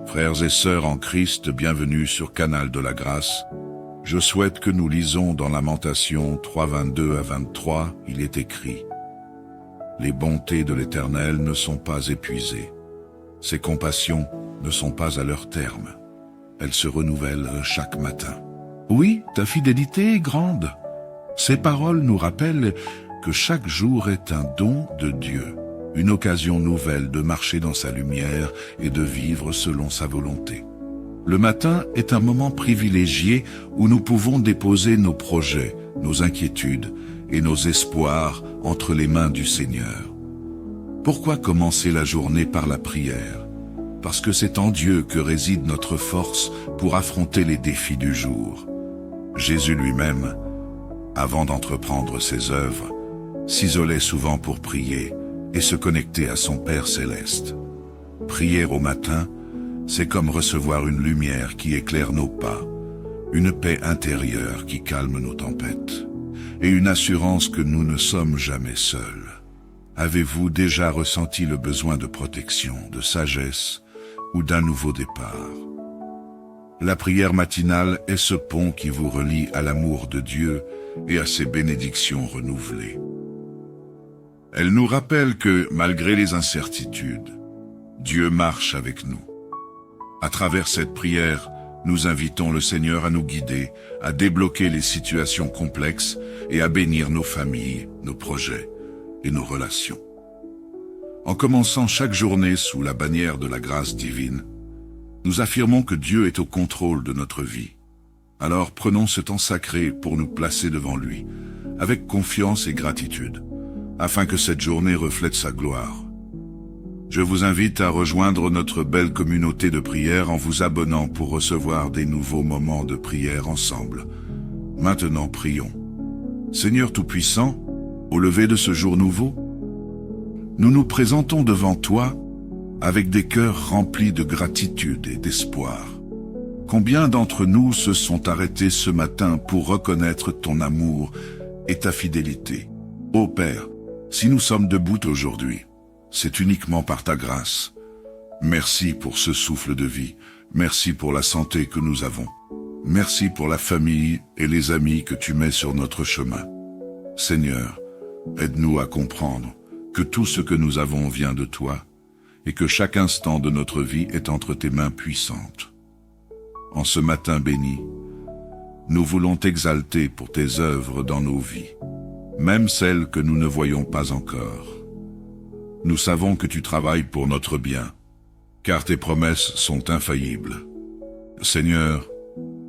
Frères et sœurs en Christ, bienvenue sur Canal de la Grâce. Je souhaite que nous lisons dans Lamentations 3, 22 à 23, il est écrit « Les bontés de l'Éternel ne sont pas épuisées. Ses compassions ne sont pas à leur terme. Elles se renouvellent chaque matin. » Oui, ta fidélité est grande. Ces paroles nous rappellent que chaque jour est un don de Dieu, une occasion nouvelle de marcher dans sa lumière et de vivre selon sa volonté. Le matin est un moment privilégié où nous pouvons déposer nos projets, nos inquiétudes et nos espoirs entre les mains du Seigneur. Pourquoi commencer la journée par la prière? Parce que c'est en Dieu que réside notre force pour affronter les défis du jour. Jésus lui-même, avant d'entreprendre ses œuvres, s'isolait souvent pour prier et se connecter à son Père céleste. Prier au matin, c'est comme recevoir une lumière qui éclaire nos pas, une paix intérieure qui calme nos tempêtes, et une assurance que nous ne sommes jamais seuls. Avez-vous déjà ressenti le besoin de protection, de sagesse ou d'un nouveau départ? La prière matinale est ce pont qui vous relie à l'amour de Dieu et à ses bénédictions renouvelées. Elle nous rappelle que, malgré les incertitudes, Dieu marche avec nous. À travers cette prière, nous invitons le Seigneur à nous guider, à débloquer les situations complexes et à bénir nos familles, nos projets et nos relations. En commençant chaque journée sous la bannière de la grâce divine, nous affirmons que Dieu est au contrôle de notre vie. Alors prenons ce temps sacré pour nous placer devant lui, avec confiance et gratitude, afin que cette journée reflète sa gloire. Je vous invite à rejoindre notre belle communauté de prière en vous abonnant pour recevoir des nouveaux moments de prière ensemble. Maintenant prions. Seigneur Tout-Puissant, au lever de ce jour nouveau, nous nous présentons devant toi avec des cœurs remplis de gratitude et d'espoir. Combien d'entre nous se sont arrêtés ce matin pour reconnaître ton amour et ta fidélité? Ô Père, si nous sommes debout aujourd'hui, c'est uniquement par ta grâce. Merci pour ce souffle de vie. Merci pour la santé que nous avons. Merci pour la famille et les amis que tu mets sur notre chemin. Seigneur, aide-nous à comprendre que tout ce que nous avons vient de toi et que chaque instant de notre vie est entre tes mains puissantes. En ce matin béni, nous voulons t'exalter pour tes œuvres dans nos vies, même celles que nous ne voyons pas encore. Nous savons que tu travailles pour notre bien, car tes promesses sont infaillibles. Seigneur,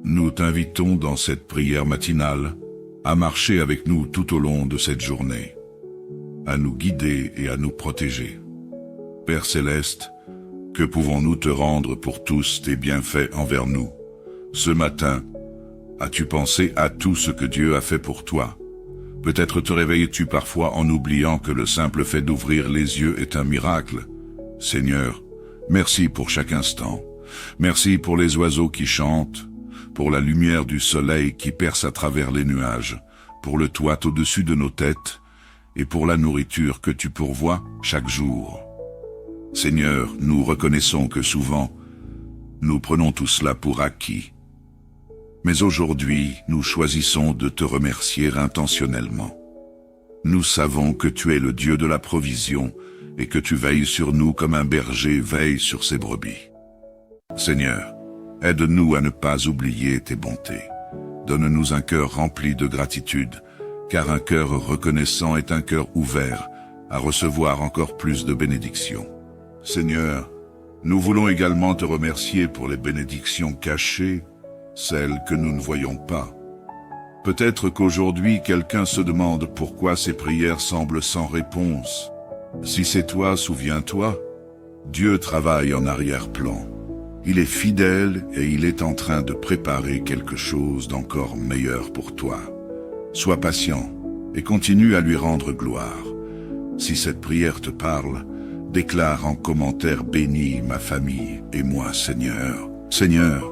nous t'invitons dans cette prière matinale à marcher avec nous tout au long de cette journée, à nous guider et à nous protéger. Père céleste, que pouvons-nous te rendre pour tous tes bienfaits envers nous? Ce matin, as-tu pensé à tout ce que Dieu a fait pour toi? Peut-être te réveilles-tu parfois en oubliant que le simple fait d'ouvrir les yeux est un miracle. Seigneur, merci pour chaque instant. Merci pour les oiseaux qui chantent, pour la lumière du soleil qui perce à travers les nuages, pour le toit au-dessus de nos têtes et pour la nourriture que tu pourvois chaque jour. Seigneur, nous reconnaissons que souvent, nous prenons tout cela pour acquis. Mais aujourd'hui, nous choisissons de te remercier intentionnellement. Nous savons que tu es le Dieu de la provision et que tu veilles sur nous comme un berger veille sur ses brebis. Seigneur, aide-nous à ne pas oublier tes bontés. Donne-nous un cœur rempli de gratitude, car un cœur reconnaissant est un cœur ouvert à recevoir encore plus de bénédictions. Seigneur, nous voulons également te remercier pour les bénédictions cachées, celles que nous ne voyons pas. Peut-être qu'aujourd'hui quelqu'un se demande pourquoi ses prières semblent sans réponse. Si c'est toi, souviens-toi, Dieu travaille en arrière-plan. Il est fidèle et il est en train de préparer quelque chose d'encore meilleur pour toi. Sois patient et continue à lui rendre gloire. Si cette prière te parle, déclare en commentaire « Bénis ma famille et moi, Seigneur ». Seigneur,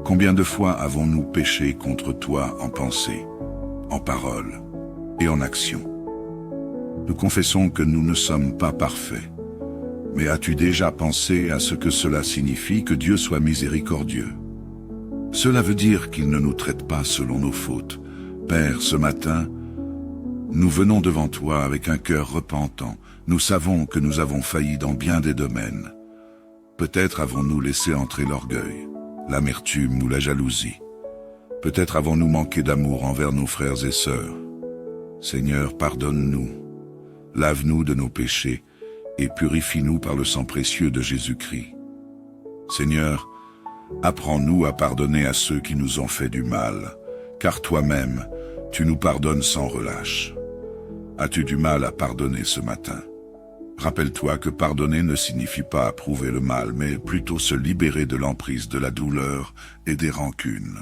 combien de fois avons-nous péché contre toi en pensée, en parole et en action? Nous confessons que nous ne sommes pas parfaits, Mais as-tu déjà pensé à ce que cela signifie que Dieu soit miséricordieux? Cela veut dire qu'il ne nous traite pas selon nos fautes. Père, ce matin, nous venons devant toi avec un cœur repentant. Nous savons que nous avons failli dans bien des domaines. Peut-être avons-nous laissé entrer l'orgueil, l'amertume ou la jalousie. Peut-être avons-nous manqué d'amour envers nos frères et sœurs. Seigneur, pardonne-nous. Lave-nous de nos péchés et purifie-nous par le sang précieux de Jésus-Christ. Seigneur, apprends-nous à pardonner à ceux qui nous ont fait du mal, car toi-même, tu nous pardonnes sans relâche. As-tu du mal à pardonner ce matin? Rappelle-toi que pardonner ne signifie pas approuver le mal, mais plutôt se libérer de l'emprise de la douleur et des rancunes.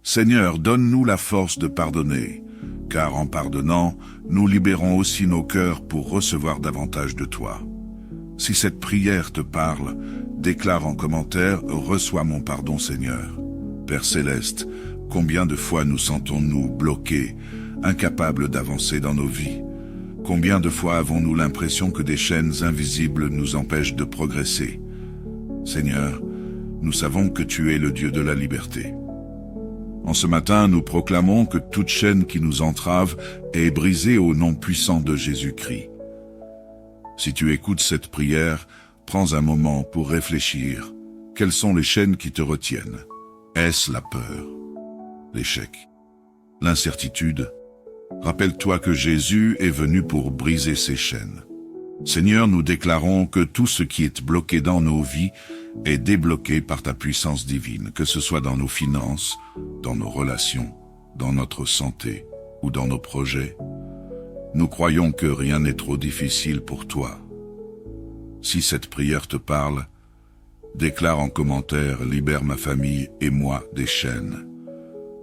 Seigneur, donne-nous la force de pardonner, car en pardonnant, nous libérons aussi nos cœurs pour recevoir davantage de toi. Si cette prière te parle, déclare en commentaire « Reçois mon pardon, Seigneur ». Père Céleste, combien de fois nous sentons-nous bloqués, incapables d'avancer dans nos vies? Combien de fois avons-nous l'impression que des chaînes invisibles nous empêchent de progresser? Seigneur, nous savons que tu es le Dieu de la liberté. En ce matin, nous proclamons que toute chaîne qui nous entrave est brisée au nom puissant de Jésus-Christ. Si tu écoutes cette prière, prends un moment pour réfléchir. Quelles sont les chaînes qui te retiennent? Est-ce la peur, l'échec, l'incertitude? Rappelle-toi que Jésus est venu pour briser ces chaînes. Seigneur, nous déclarons que tout ce qui est bloqué dans nos vies est débloqué par ta puissance divine, que ce soit dans nos finances, dans nos relations, dans notre santé ou dans nos projets. Nous croyons que rien n'est trop difficile pour toi. Si cette prière te parle, déclare en commentaire « Libère ma famille et moi des chaînes ».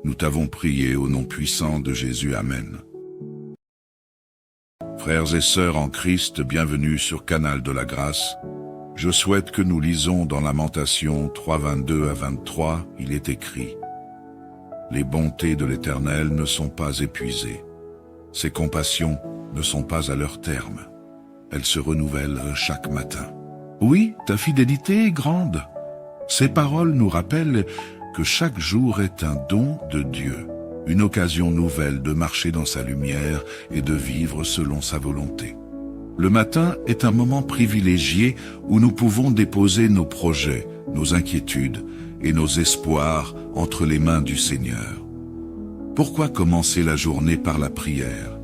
Nous t'avons prié au nom puissant de Jésus. Amen. Frères et sœurs en Christ, bienvenue sur Canal de la Grâce. Je souhaite que nous lisons dans Lamentations 3, 22 à 23, il est écrit « Les bontés de l'Éternel ne sont pas épuisées. Ses compassions ne sont pas à leur terme. Elles se renouvellent chaque matin. » Oui, ta fidélité est grande. Ces paroles nous rappellent que chaque jour est un don de Dieu, une occasion nouvelle de marcher dans sa lumière et de vivre selon sa volonté. Le matin est un moment privilégié où nous pouvons déposer nos projets, nos inquiétudes et nos espoirs entre les mains du Seigneur. Pourquoi commencer la journée par la prière?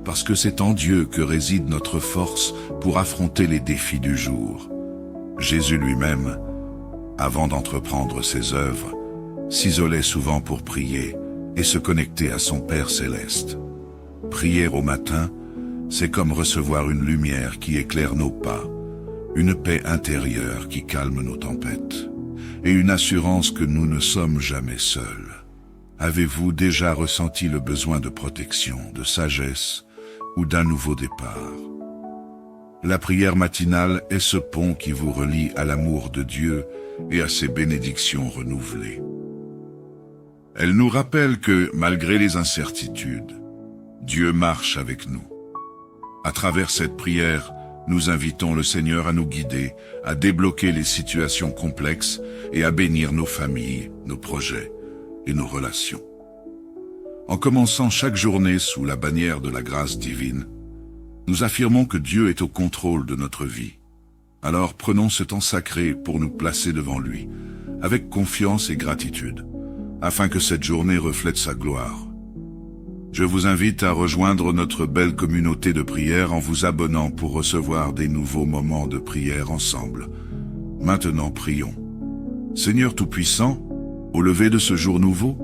Parce que c'est en Dieu que réside notre force pour affronter les défis du jour. Jésus lui-même, avant d'entreprendre ses œuvres, s'isolait souvent pour prier et se connecter à son Père céleste. Prier au matin, c'est comme recevoir une lumière qui éclaire nos pas, une paix intérieure qui calme nos tempêtes, et une assurance que nous ne sommes jamais seuls. Avez-vous déjà ressenti le besoin de protection, de sagesse ou d'un nouveau départ? La prière matinale est ce pont qui vous relie à l'amour de Dieu et à ses bénédictions renouvelées. Elle nous rappelle que, malgré les incertitudes, Dieu marche avec nous. À travers cette prière, nous invitons le Seigneur à nous guider, à débloquer les situations complexes et à bénir nos familles, nos projets et nos relations. En commençant chaque journée sous la bannière de la grâce divine, nous affirmons que Dieu est au contrôle de notre vie. Alors prenons ce temps sacré pour nous placer devant lui, avec confiance et gratitude, afin que cette journée reflète sa gloire. Je vous invite à rejoindre notre belle communauté de prière en vous abonnant pour recevoir des nouveaux moments de prière ensemble. Maintenant prions. Seigneur Tout-Puissant, au lever de ce jour nouveau,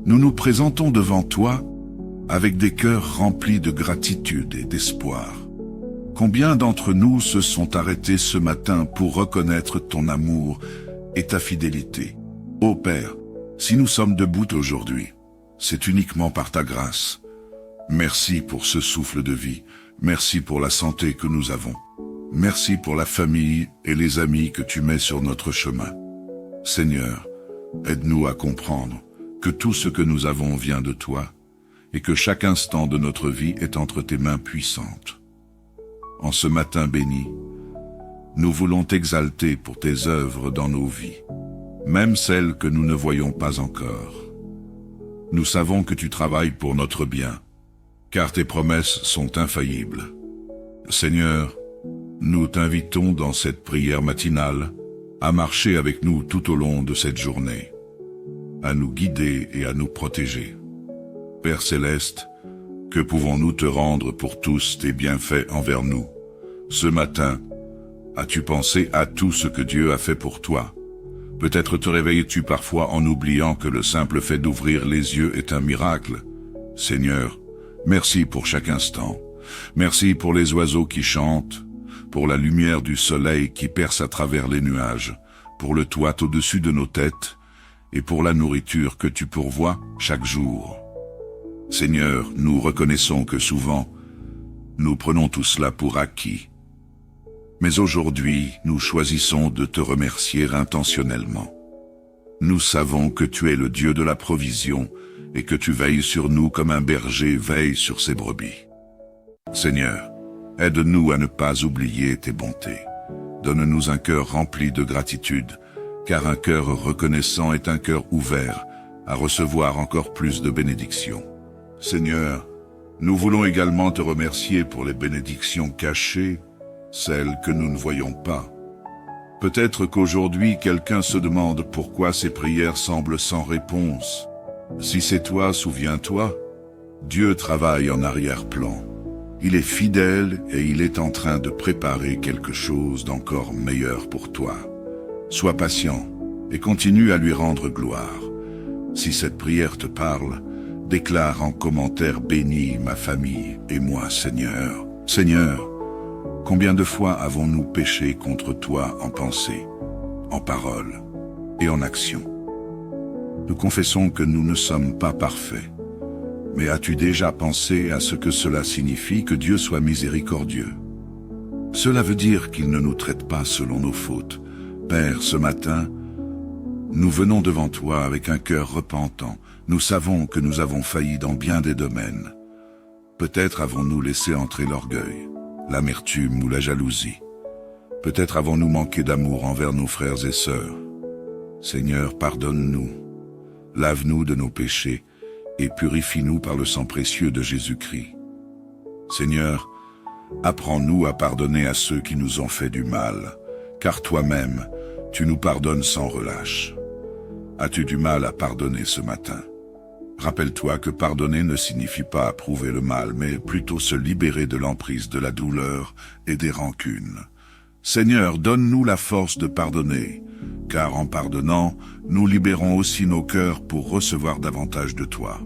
nous nous présentons devant toi avec des cœurs remplis de gratitude et d'espoir. Combien d'entre nous se sont arrêtés ce matin pour reconnaître ton amour et ta fidélité? Ô Père, si nous sommes debout aujourd'hui, c'est uniquement par ta grâce. Merci pour ce souffle de vie, merci pour la santé que nous avons. Merci pour la famille et les amis que tu mets sur notre chemin. Seigneur, aide-nous à comprendre que tout ce que nous avons vient de toi et que chaque instant de notre vie est entre tes mains puissantes. En ce matin béni, Nous voulons t'exalter pour tes œuvres dans nos vies, même celles que nous ne voyons pas encore. Nous savons que tu travailles pour notre bien, car tes promesses sont infaillibles. Seigneur, nous t'invitons dans cette prière matinale à marcher avec nous tout au long de cette journée, à nous guider et à nous protéger. Père Céleste, que pouvons-nous te rendre pour tous tes bienfaits envers nous? Ce matin, as-tu pensé à tout ce que Dieu a fait pour toi? Peut-être te réveilles-tu parfois en oubliant que le simple fait d'ouvrir les yeux est un miracle. Seigneur, merci pour chaque instant. Merci pour les oiseaux qui chantent, pour la lumière du soleil qui perce à travers les nuages, pour le toit au-dessus de nos têtes et pour la nourriture que tu pourvois chaque jour. Seigneur, nous reconnaissons que souvent, nous prenons tout cela pour acquis. Mais aujourd'hui, nous choisissons de te remercier intentionnellement. Nous savons que tu es le Dieu de la provision et que tu veilles sur nous comme un berger veille sur ses brebis. Seigneur, aide-nous à ne pas oublier tes bontés. Donne-nous un cœur rempli de gratitude, car un cœur reconnaissant est un cœur ouvert à recevoir encore plus de bénédictions. Seigneur, nous voulons également te remercier pour les bénédictions cachées, celles que nous ne voyons pas. Peut-être qu'aujourd'hui quelqu'un se demande pourquoi ses prières semblent sans réponse. Si c'est toi, souviens-toi, Dieu travaille en arrière-plan. Il est fidèle et il est en train de préparer quelque chose d'encore meilleur pour toi. Sois patient et continue à lui rendre gloire. Si cette prière te parle, déclare en commentaire « Bénis ma famille et moi, Seigneur ». Seigneur, combien de fois avons-nous péché contre toi en pensée, en parole et en action? Nous confessons que nous ne sommes pas parfaits. Mais as-tu déjà pensé à ce que cela signifie que Dieu soit miséricordieux? Cela veut dire qu'il ne nous traite pas selon nos fautes. Père, ce matin, nous venons devant toi avec un cœur repentant. Nous savons que nous avons failli dans bien des domaines. Peut-être avons-nous laissé entrer l'orgueil, l'amertume ou la jalousie. Peut-être avons-nous manqué d'amour envers nos frères et sœurs. Seigneur, pardonne-nous. Lave-nous de nos péchés et purifie-nous par le sang précieux de Jésus-Christ. Seigneur, apprends-nous à pardonner à ceux qui nous ont fait du mal, car toi-même, tu nous pardonnes sans relâche. As-tu du mal à pardonner ce matin? Rappelle-toi que pardonner ne signifie pas approuver le mal, mais plutôt se libérer de l'emprise de la douleur et des rancunes. Seigneur, donne-nous la force de pardonner, car en pardonnant, nous libérons aussi nos cœurs pour recevoir davantage de toi.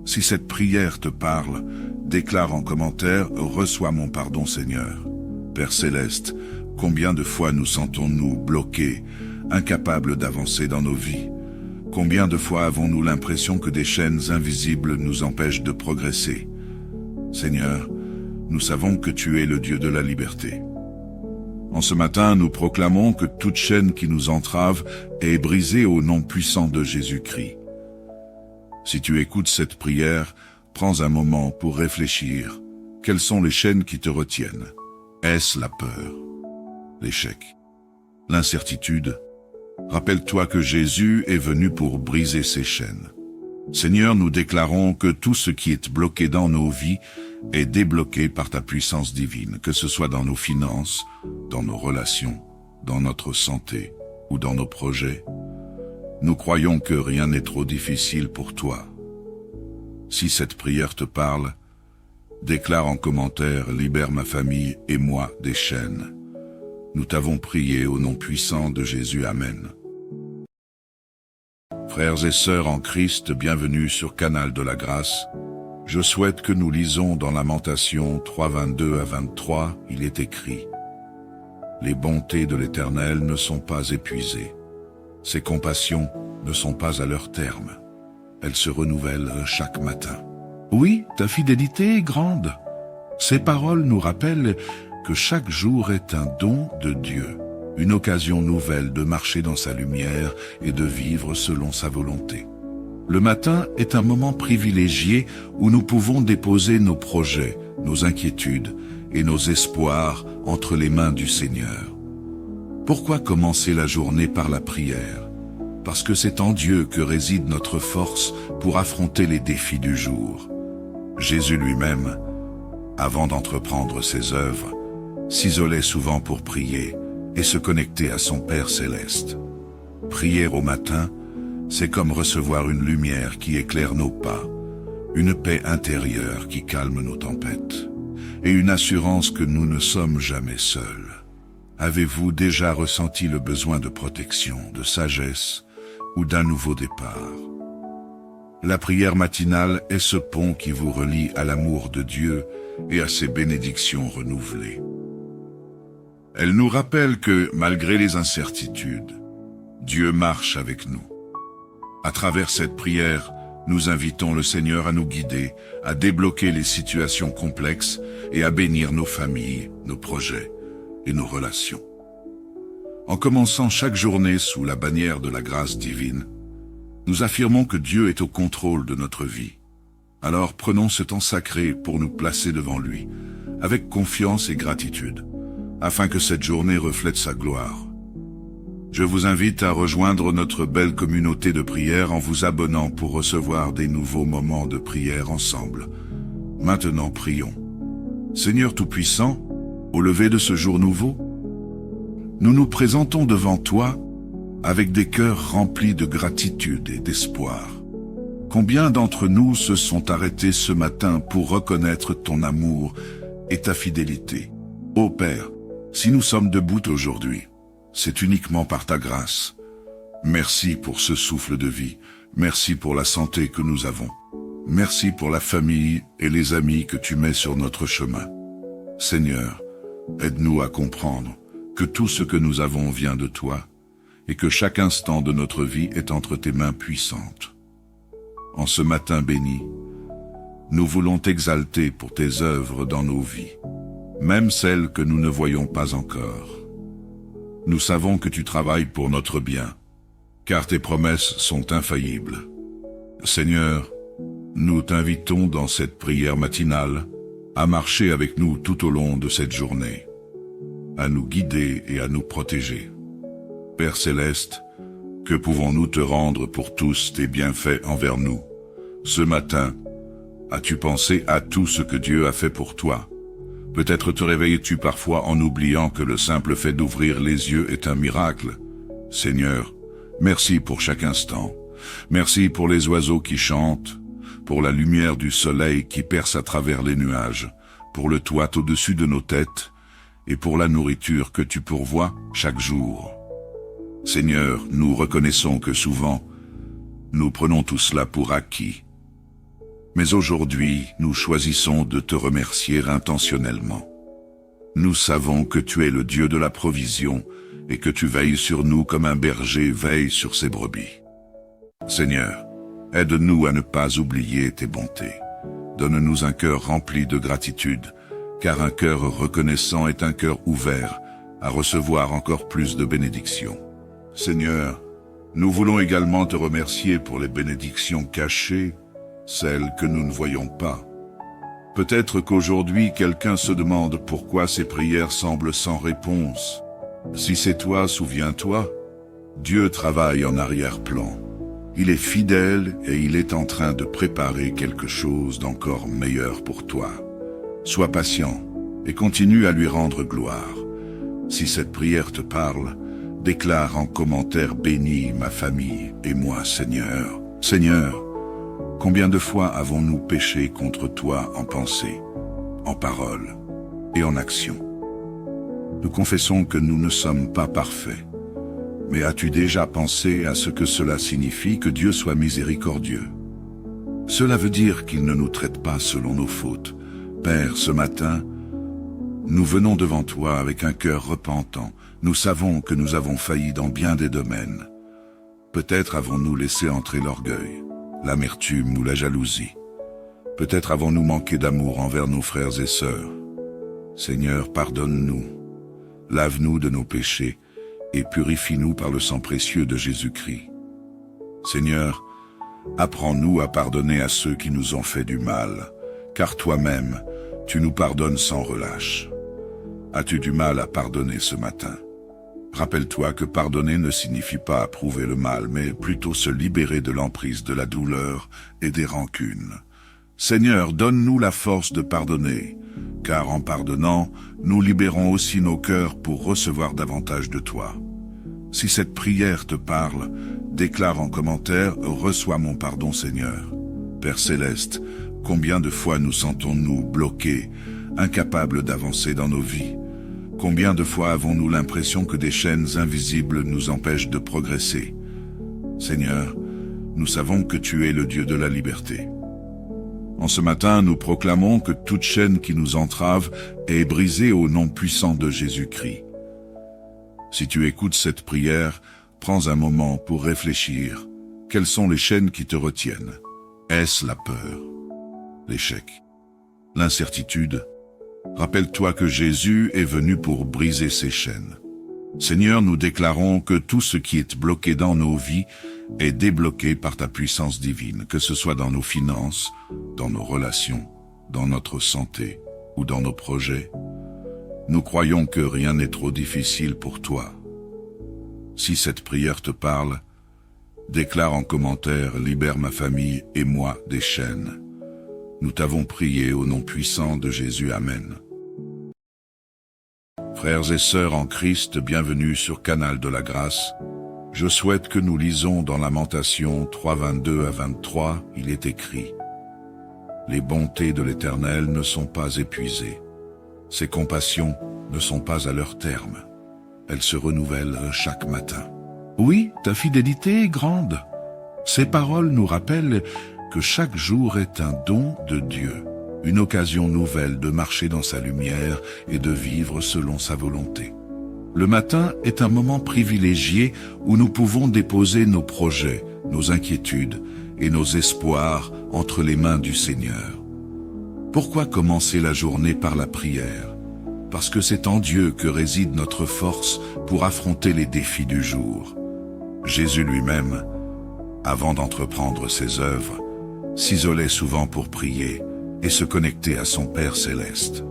Si cette prière te parle, déclare en commentaire « Reçois mon pardon, Seigneur ». Père Céleste, combien de fois nous sentons-nous bloqués, incapables d'avancer dans nos vies? Combien de fois avons-nous l'impression que des chaînes invisibles nous empêchent de progresser? Seigneur, nous savons que tu es le Dieu de la liberté. En ce matin, nous proclamons que toute chaîne qui nous entrave est brisée au nom puissant de Jésus-Christ. Si tu écoutes cette prière, prends un moment pour réfléchir. Quelles sont les chaînes qui te retiennent? Est-ce la peur, l'échec, l'incertitude? Rappelle-toi que Jésus est venu pour briser ces chaînes. Seigneur, nous déclarons que tout ce qui est bloqué dans nos vies est débloqué par ta puissance divine, que ce soit dans nos finances, dans nos relations, dans notre santé ou dans nos projets. Nous croyons que rien n'est trop difficile pour toi. Si cette prière te parle, déclare en commentaire « Libère ma famille et moi des chaînes ». Nous t'avons prié au nom puissant de Jésus. Amen. Frères et sœurs en Christ, bienvenue sur Canal de la Grâce. Je souhaite que nous lisons dans Lamentations 3, 22 à 23, il est écrit « Les bontés de l'Éternel ne sont pas épuisées. Ses compassions ne sont pas à leur terme. Elles se renouvellent chaque matin. » Oui, ta fidélité est grande. Ces paroles nous rappellent que chaque jour est un don de Dieu, une occasion nouvelle de marcher dans sa lumière et de vivre selon sa volonté. Le matin est un moment privilégié où nous pouvons déposer nos projets, nos inquiétudes et nos espoirs entre les mains du Seigneur. Pourquoi commencer la journée par la prière? Parce que c'est en Dieu que réside notre force pour affronter les défis du jour. Jésus lui-même, avant d'entreprendre ses œuvres, s'isolait souvent pour prier et se connecter à son Père céleste. Prier au matin, c'est comme recevoir une lumière qui éclaire nos pas, une paix intérieure qui calme nos tempêtes, et une assurance que nous ne sommes jamais seuls. Avez-vous déjà ressenti le besoin de protection, de sagesse ou d'un nouveau départ? La prière matinale est ce pont qui vous relie à l'amour de Dieu et à ses bénédictions renouvelées. Elle nous rappelle que, malgré les incertitudes, Dieu marche avec nous. À travers cette prière, nous invitons le Seigneur à nous guider, à débloquer les situations complexes et à bénir nos familles, nos projets et nos relations. En commençant chaque journée sous la bannière de la grâce divine, nous affirmons que Dieu est au contrôle de notre vie. Alors prenons ce temps sacré pour nous placer devant lui, avec confiance et gratitude, afin que cette journée reflète sa gloire. Je vous invite à rejoindre notre belle communauté de prière en vous abonnant pour recevoir des nouveaux moments de prière ensemble. Maintenant prions. Seigneur Tout-Puissant, au lever de ce jour nouveau, nous nous présentons devant toi avec des cœurs remplis de gratitude et d'espoir. Combien d'entre nous se sont arrêtés ce matin pour reconnaître ton amour et ta fidélité? Ô Père, si nous sommes debout aujourd'hui, c'est uniquement par ta grâce. Merci pour ce souffle de vie. Merci pour la santé que nous avons. Merci pour la famille et les amis que tu mets sur notre chemin. Seigneur, aide-nous à comprendre que tout ce que nous avons vient de toi et que chaque instant de notre vie est entre tes mains puissantes. En ce matin béni, nous voulons t'exalter pour tes œuvres dans nos vies, même celles que nous ne voyons pas encore. Nous savons que tu travailles pour notre bien, car tes promesses sont infaillibles. Seigneur, nous t'invitons dans cette prière matinale à marcher avec nous tout au long de cette journée, à nous guider et à nous protéger. Père Céleste, que pouvons-nous te rendre pour tous tes bienfaits envers nous? Ce matin, as-tu pensé à tout ce que Dieu a fait pour toi? Peut-être te réveilles-tu parfois en oubliant que le simple fait d'ouvrir les yeux est un miracle. Seigneur, merci pour chaque instant. Merci pour les oiseaux qui chantent, pour la lumière du soleil qui perce à travers les nuages, pour le toit au-dessus de nos têtes et pour la nourriture que tu pourvois chaque jour. Seigneur, nous reconnaissons que souvent, nous prenons tout cela pour acquis. Mais aujourd'hui, nous choisissons de te remercier intentionnellement. Nous savons que tu es le Dieu de la provision et que tu veilles sur nous comme un berger veille sur ses brebis. Seigneur, aide-nous à ne pas oublier tes bontés. Donne-nous un cœur rempli de gratitude, car un cœur reconnaissant est un cœur ouvert à recevoir encore plus de bénédictions. Seigneur, nous voulons également te remercier pour les bénédictions cachées, celles que nous ne voyons pas. Peut-être qu'aujourd'hui quelqu'un se demande pourquoi ces prières semblent sans réponse. Si c'est toi, souviens-toi, Dieu travaille en arrière-plan. Il est fidèle et il est en train de préparer quelque chose d'encore meilleur pour toi. Sois patient et continue à lui rendre gloire. Si cette prière te parle, déclare en commentaire « Bénis ma famille et moi, Seigneur ». Seigneur, combien de fois avons-nous péché contre toi en pensée, en parole et en action? Nous confessons que nous ne sommes pas parfaits. Mais as-tu déjà pensé à ce que cela signifie que Dieu soit miséricordieux? Cela veut dire qu'il ne nous traite pas selon nos fautes. Père, ce matin, nous venons devant toi avec un cœur repentant. Nous savons que nous avons failli dans bien des domaines. Peut-être avons-nous laissé entrer l'orgueil, l'amertume ou la jalousie. Peut-être avons-nous manqué d'amour envers nos frères et sœurs. Seigneur, pardonne-nous. Lave-nous de nos péchés et purifie-nous par le sang précieux de Jésus-Christ. Seigneur, apprends-nous à pardonner à ceux qui nous ont fait du mal, car toi-même, tu nous pardonnes sans relâche. As-tu du mal à pardonner ce matin? Rappelle-toi que pardonner ne signifie pas approuver le mal, mais plutôt se libérer de l'emprise de la douleur et des rancunes. Seigneur, donne-nous la force de pardonner, car en pardonnant, nous libérons aussi nos cœurs pour recevoir davantage de toi. Si cette prière te parle, déclare en commentaire « Reçois mon pardon, Seigneur ». Père Céleste, combien de fois nous sentons-nous bloqués, incapables d'avancer dans nos vies? Combien de fois avons-nous l'impression que des chaînes invisibles nous empêchent de progresser? Seigneur, nous savons que tu es le Dieu de la liberté. En ce matin, nous proclamons que toute chaîne qui nous entrave est brisée au nom puissant de Jésus-Christ. Si tu écoutes cette prière, prends un moment pour réfléchir. Quelles sont les chaînes qui te retiennent? Est-ce la peur, l'échec, l'incertitude? Rappelle-toi que Jésus est venu pour briser ces chaînes. Seigneur, nous déclarons que tout ce qui est bloqué dans nos vies est débloqué par ta puissance divine, que ce soit dans nos finances, dans nos relations, dans notre santé ou dans nos projets. Nous croyons que rien n'est trop difficile pour toi. Si cette prière te parle, déclare en commentaire « Libère ma famille et moi des chaînes ». Nous t'avons prié au nom puissant de Jésus. Amen. Frères et sœurs en Christ, bienvenue sur Canal de la Grâce. Je souhaite que nous lisons dans Lamentations 3, 22 à 23, il est écrit « Les bontés de l'Éternel ne sont pas épuisées. Ses compassions ne sont pas à leur terme. Elles se renouvellent chaque matin. Oui, ta fidélité est grande. » Ces paroles nous rappellent que chaque jour est un don de Dieu, une occasion nouvelle de marcher dans sa lumière et de vivre selon sa volonté. Le matin est un moment privilégié où nous pouvons déposer nos projets, nos inquiétudes et nos espoirs entre les mains du Seigneur. Pourquoi commencer la journée par la prière? Parce que c'est en Dieu que réside notre force pour affronter les défis du jour. Jésus lui-même, avant d'entreprendre ses œuvres, s'isolait souvent pour prier et se connecter à son Père céleste.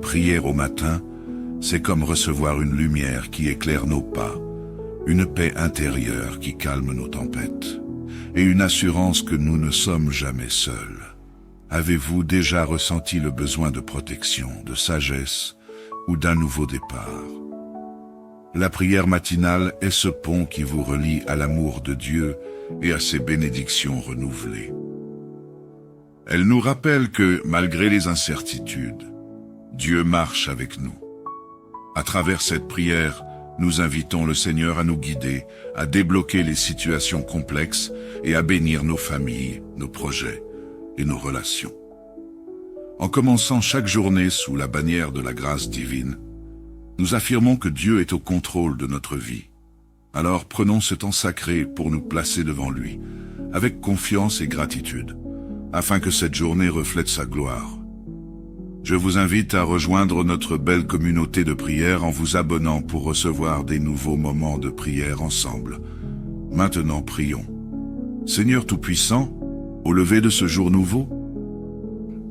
Prier au matin, c'est comme recevoir une lumière qui éclaire nos pas, une paix intérieure qui calme nos tempêtes, et une assurance que nous ne sommes jamais seuls. Avez-vous déjà ressenti le besoin de protection, de sagesse ou d'un nouveau départ? La prière matinale est ce pont qui vous relie à l'amour de Dieu et à ses bénédictions renouvelées. Elle nous rappelle que, malgré les incertitudes, Dieu marche avec nous. À travers cette prière, nous invitons le Seigneur à nous guider, à débloquer les situations complexes et à bénir nos familles, nos projets et nos relations. En commençant chaque journée sous la bannière de la grâce divine, nous affirmons que Dieu est au contrôle de notre vie. Alors prenons ce temps sacré pour nous placer devant lui, avec confiance et gratitude, afin que cette journée reflète sa gloire. Je vous invite à rejoindre notre belle communauté de prière en vous abonnant pour recevoir des nouveaux moments de prière ensemble. Maintenant prions. Seigneur Tout-Puissant, au lever de ce jour nouveau,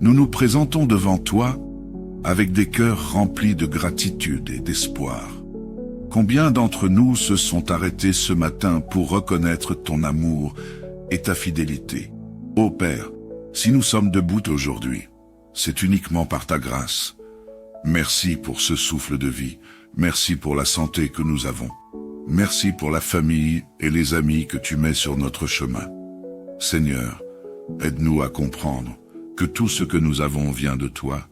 nous nous présentons devant toi avec des cœurs remplis de gratitude et d'espoir. Combien d'entre nous se sont arrêtés ce matin pour reconnaître ton amour et ta fidélité? Ô Père, si nous sommes debout aujourd'hui, c'est uniquement par ta grâce. Merci pour ce souffle de vie. Merci pour la santé que nous avons. Merci pour la famille et les amis que tu mets sur notre chemin. Seigneur, aide-nous à comprendre que tout ce que nous avons vient de toi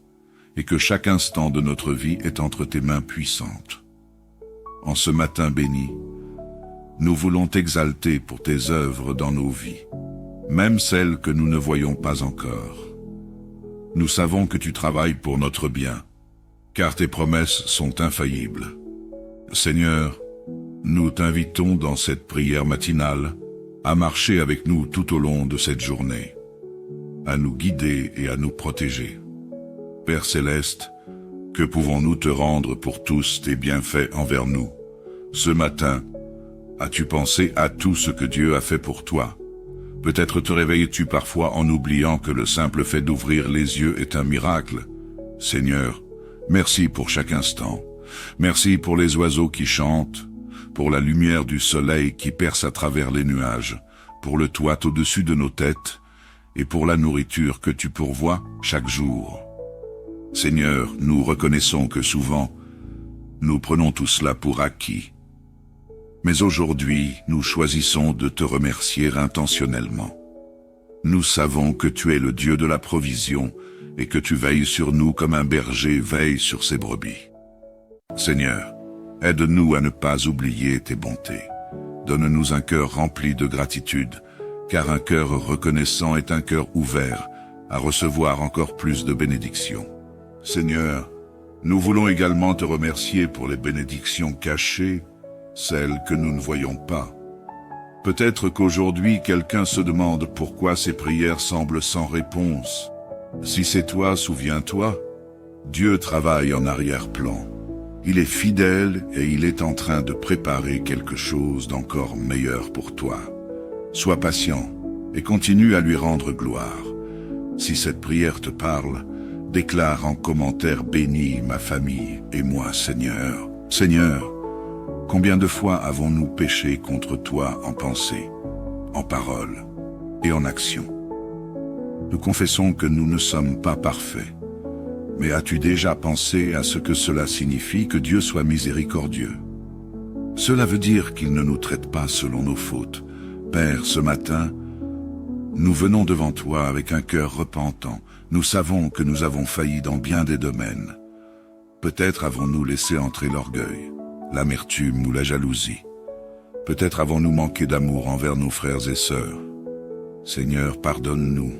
et que chaque instant de notre vie est entre tes mains puissantes. En ce matin béni, nous voulons t'exalter pour tes œuvres dans nos vies, même celles que nous ne voyons pas encore. Nous savons que tu travailles pour notre bien, car tes promesses sont infaillibles. Seigneur, nous t'invitons dans cette prière matinale à marcher avec nous tout au long de cette journée, à nous guider et à nous protéger. Père Céleste, que pouvons-nous te rendre pour tous tes bienfaits envers nous? Ce matin, as-tu pensé à tout ce que Dieu a fait pour toi? Peut-être te réveilles-tu parfois en oubliant que le simple fait d'ouvrir les yeux est un miracle. Seigneur, merci pour chaque instant. Merci pour les oiseaux qui chantent, pour la lumière du soleil qui perce à travers les nuages, pour le toit au-dessus de nos têtes, et pour la nourriture que tu pourvois chaque jour. Seigneur, nous reconnaissons que souvent, nous prenons tout cela pour acquis. Mais aujourd'hui, nous choisissons de te remercier intentionnellement. Nous savons que tu es le Dieu de la provision et que tu veilles sur nous comme un berger veille sur ses brebis. Seigneur, aide-nous à ne pas oublier tes bontés. Donne-nous un cœur rempli de gratitude, car un cœur reconnaissant est un cœur ouvert à recevoir encore plus de bénédictions. Seigneur, nous voulons également te remercier pour les bénédictions cachées, celles que nous ne voyons pas. Peut-être qu'aujourd'hui quelqu'un se demande pourquoi ses prières semblent sans réponse. Si c'est toi, souviens-toi, Dieu travaille en arrière-plan. Il est fidèle et il est en train de préparer quelque chose d'encore meilleur pour toi. Sois patient et continue à lui rendre gloire. Si cette prière te parle, déclare en commentaire « Bénis ma famille et moi, Seigneur ». Seigneur, combien de fois avons-nous péché contre toi en pensée, en parole et en action? Nous confessons que nous ne sommes pas parfaits. Mais as-tu déjà pensé à ce que cela signifie que Dieu soit miséricordieux? Cela veut dire qu'il ne nous traite pas selon nos fautes. Père, ce matin, nous venons devant toi avec un cœur repentant. Nous savons que nous avons failli dans bien des domaines. Peut-être avons-nous laissé entrer l'orgueil, l'amertume ou la jalousie. Peut-être avons-nous manqué d'amour envers nos frères et sœurs. Seigneur, pardonne-nous.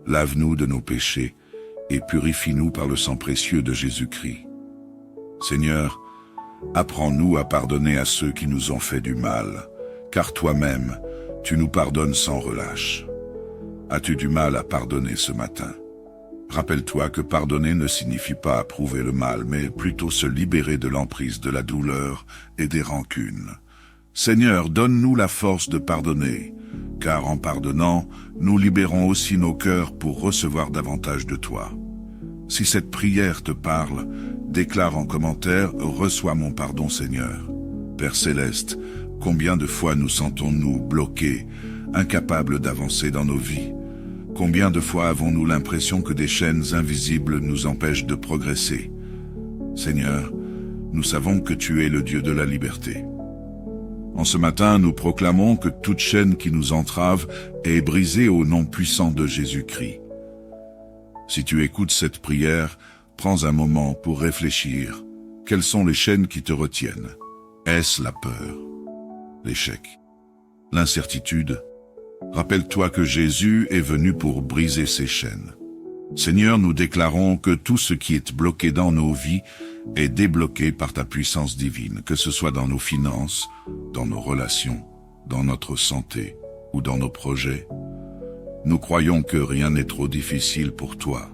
Lave-nous de nos péchés et purifie-nous par le sang précieux de Jésus-Christ. Seigneur, apprends-nous à pardonner à ceux qui nous ont fait du mal, car toi-même, tu nous pardonnes sans relâche. As-tu du mal à pardonner ce matin? Rappelle-toi que pardonner ne signifie pas approuver le mal, mais plutôt se libérer de l'emprise de la douleur et des rancunes. Seigneur, donne-nous la force de pardonner, car en pardonnant, nous libérons aussi nos cœurs pour recevoir davantage de toi. Si cette prière te parle, déclare en commentaire « Reçois mon pardon, Seigneur ». Père Céleste, combien de fois nous sentons-nous bloqués, incapables d'avancer dans nos vies? Combien de fois avons-nous l'impression que des chaînes invisibles nous empêchent de progresser? Seigneur, nous savons que tu es le Dieu de la liberté. En ce matin, nous proclamons que toute chaîne qui nous entrave est brisée au nom puissant de Jésus-Christ. Si tu écoutes cette prière, prends un moment pour réfléchir. Quelles sont les chaînes qui te retiennent? Est-ce la peur, l'échec, l'incertitude? Rappelle-toi que Jésus est venu pour briser ces chaînes. Seigneur, nous déclarons que tout ce qui est bloqué dans nos vies est débloqué par ta puissance divine, que ce soit dans nos finances, dans nos relations, dans notre santé ou dans nos projets. Nous croyons que rien n'est trop difficile pour toi.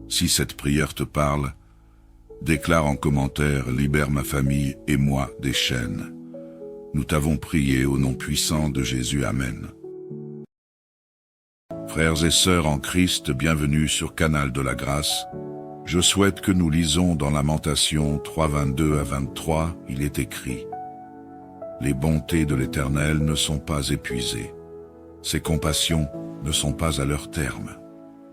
Si cette prière te parle, déclare en commentaire « Libère ma famille et moi des chaînes ». Nous t'avons prié au nom puissant de Jésus. Amen. Frères et sœurs en Christ, bienvenue sur Canal de la Grâce. Je souhaite que nous lisons dans Lamentations 3, 22 à 23, il est écrit « Les bontés de l'Éternel ne sont pas épuisées. Ses compassions ne sont pas à leur terme.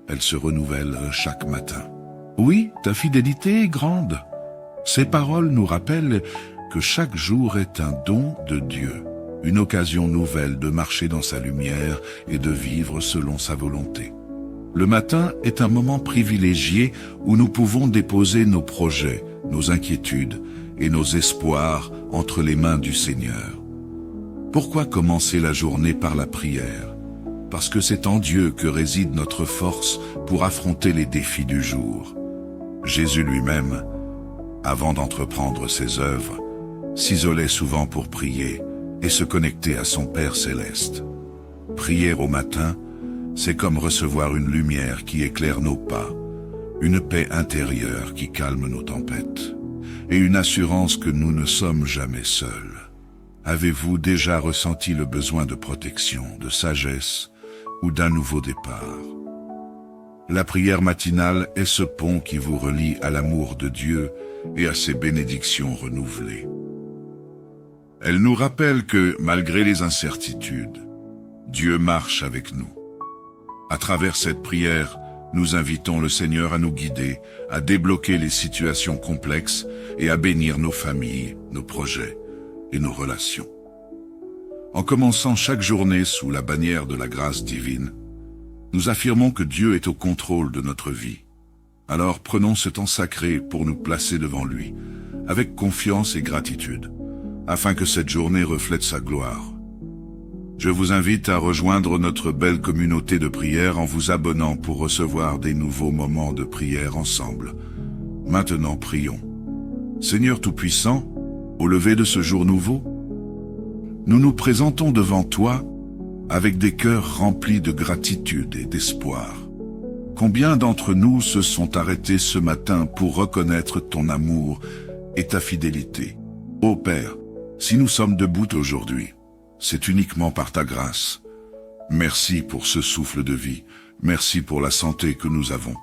Elles se renouvellent chaque matin. » Oui, ta fidélité est grande. Ces paroles nous rappellent que chaque jour est un don de Dieu, une occasion nouvelle de marcher dans sa lumière et de vivre selon sa volonté. Le matin est un moment privilégié où nous pouvons déposer nos projets, nos inquiétudes et nos espoirs entre les mains du Seigneur. Pourquoi commencer la journée par la prière? Parce que c'est en Dieu que réside notre force pour affronter les défis du jour. Jésus lui-même, avant d'entreprendre ses œuvres, s'isolait souvent pour prier et se connecter à son Père céleste. Prier au matin, c'est comme recevoir une lumière qui éclaire nos pas, une paix intérieure qui calme nos tempêtes, et une assurance que nous ne sommes jamais seuls. Avez-vous déjà ressenti le besoin de protection, de sagesse ou d'un nouveau départ? La prière matinale est ce pont qui vous relie à l'amour de Dieu et à ses bénédictions renouvelées. Elle nous rappelle que, malgré les incertitudes, Dieu marche avec nous. À travers cette prière, nous invitons le Seigneur à nous guider, à débloquer les situations complexes et à bénir nos familles, nos projets et nos relations. En commençant chaque journée sous la bannière de la grâce divine, nous affirmons que Dieu est au contrôle de notre vie. Alors prenons ce temps sacré pour nous placer devant lui, avec confiance et gratitude, afin que cette journée reflète sa gloire. Je vous invite à rejoindre notre belle communauté de prière en vous abonnant pour recevoir des nouveaux moments de prière ensemble. Maintenant prions. Seigneur Tout-Puissant, au lever de ce jour nouveau, nous nous présentons devant toi avec des cœurs remplis de gratitude et d'espoir. Combien d'entre nous se sont arrêtés ce matin pour reconnaître ton amour et ta fidélité? Ô Père, si nous sommes debout aujourd'hui, c'est uniquement par ta grâce. Merci pour ce souffle de vie, merci pour la santé que nous avons.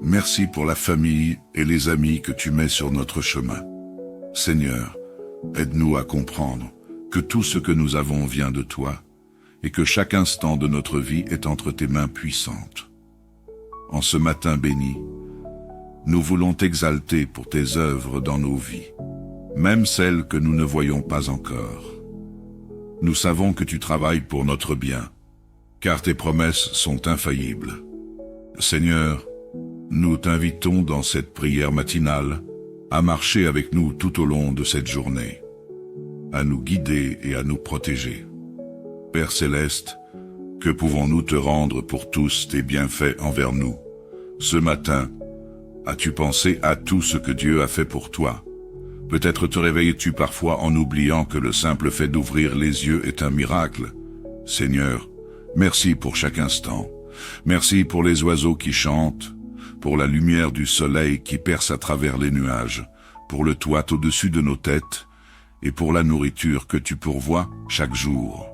Merci pour la famille et les amis que tu mets sur notre chemin. Seigneur, aide-nous à comprendre que tout ce que nous avons vient de toi et que chaque instant de notre vie est entre tes mains puissantes. En ce matin béni, nous voulons t'exalter pour tes œuvres dans nos vies, même celles que nous ne voyons pas encore. Nous savons que tu travailles pour notre bien, car tes promesses sont infaillibles. Seigneur, nous t'invitons dans cette prière matinale à marcher avec nous tout au long de cette journée, à nous guider et à nous protéger. Père Céleste, que pouvons-nous te rendre pour tous tes bienfaits envers nous? Ce matin, as-tu pensé à tout ce que Dieu a fait pour toi? Peut-être te réveilles-tu parfois en oubliant que le simple fait d'ouvrir les yeux est un miracle. Seigneur, merci pour chaque instant. Merci pour les oiseaux qui chantent, pour la lumière du soleil qui perce à travers les nuages, pour le toit au-dessus de nos têtes et pour la nourriture que tu pourvois chaque jour.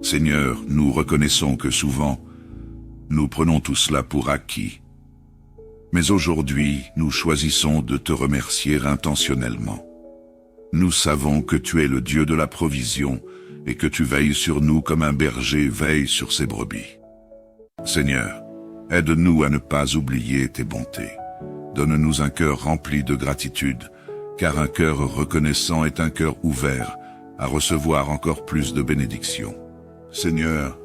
Seigneur, nous reconnaissons que souvent, nous prenons tout cela pour acquis. Mais aujourd'hui, nous choisissons de te remercier intentionnellement. Nous savons que tu es le Dieu de la provision et que tu veilles sur nous comme un berger veille sur ses brebis. Seigneur, aide-nous à ne pas oublier tes bontés. Donne-nous un cœur rempli de gratitude, car un cœur reconnaissant est un cœur ouvert à recevoir encore plus de bénédictions. Seigneur,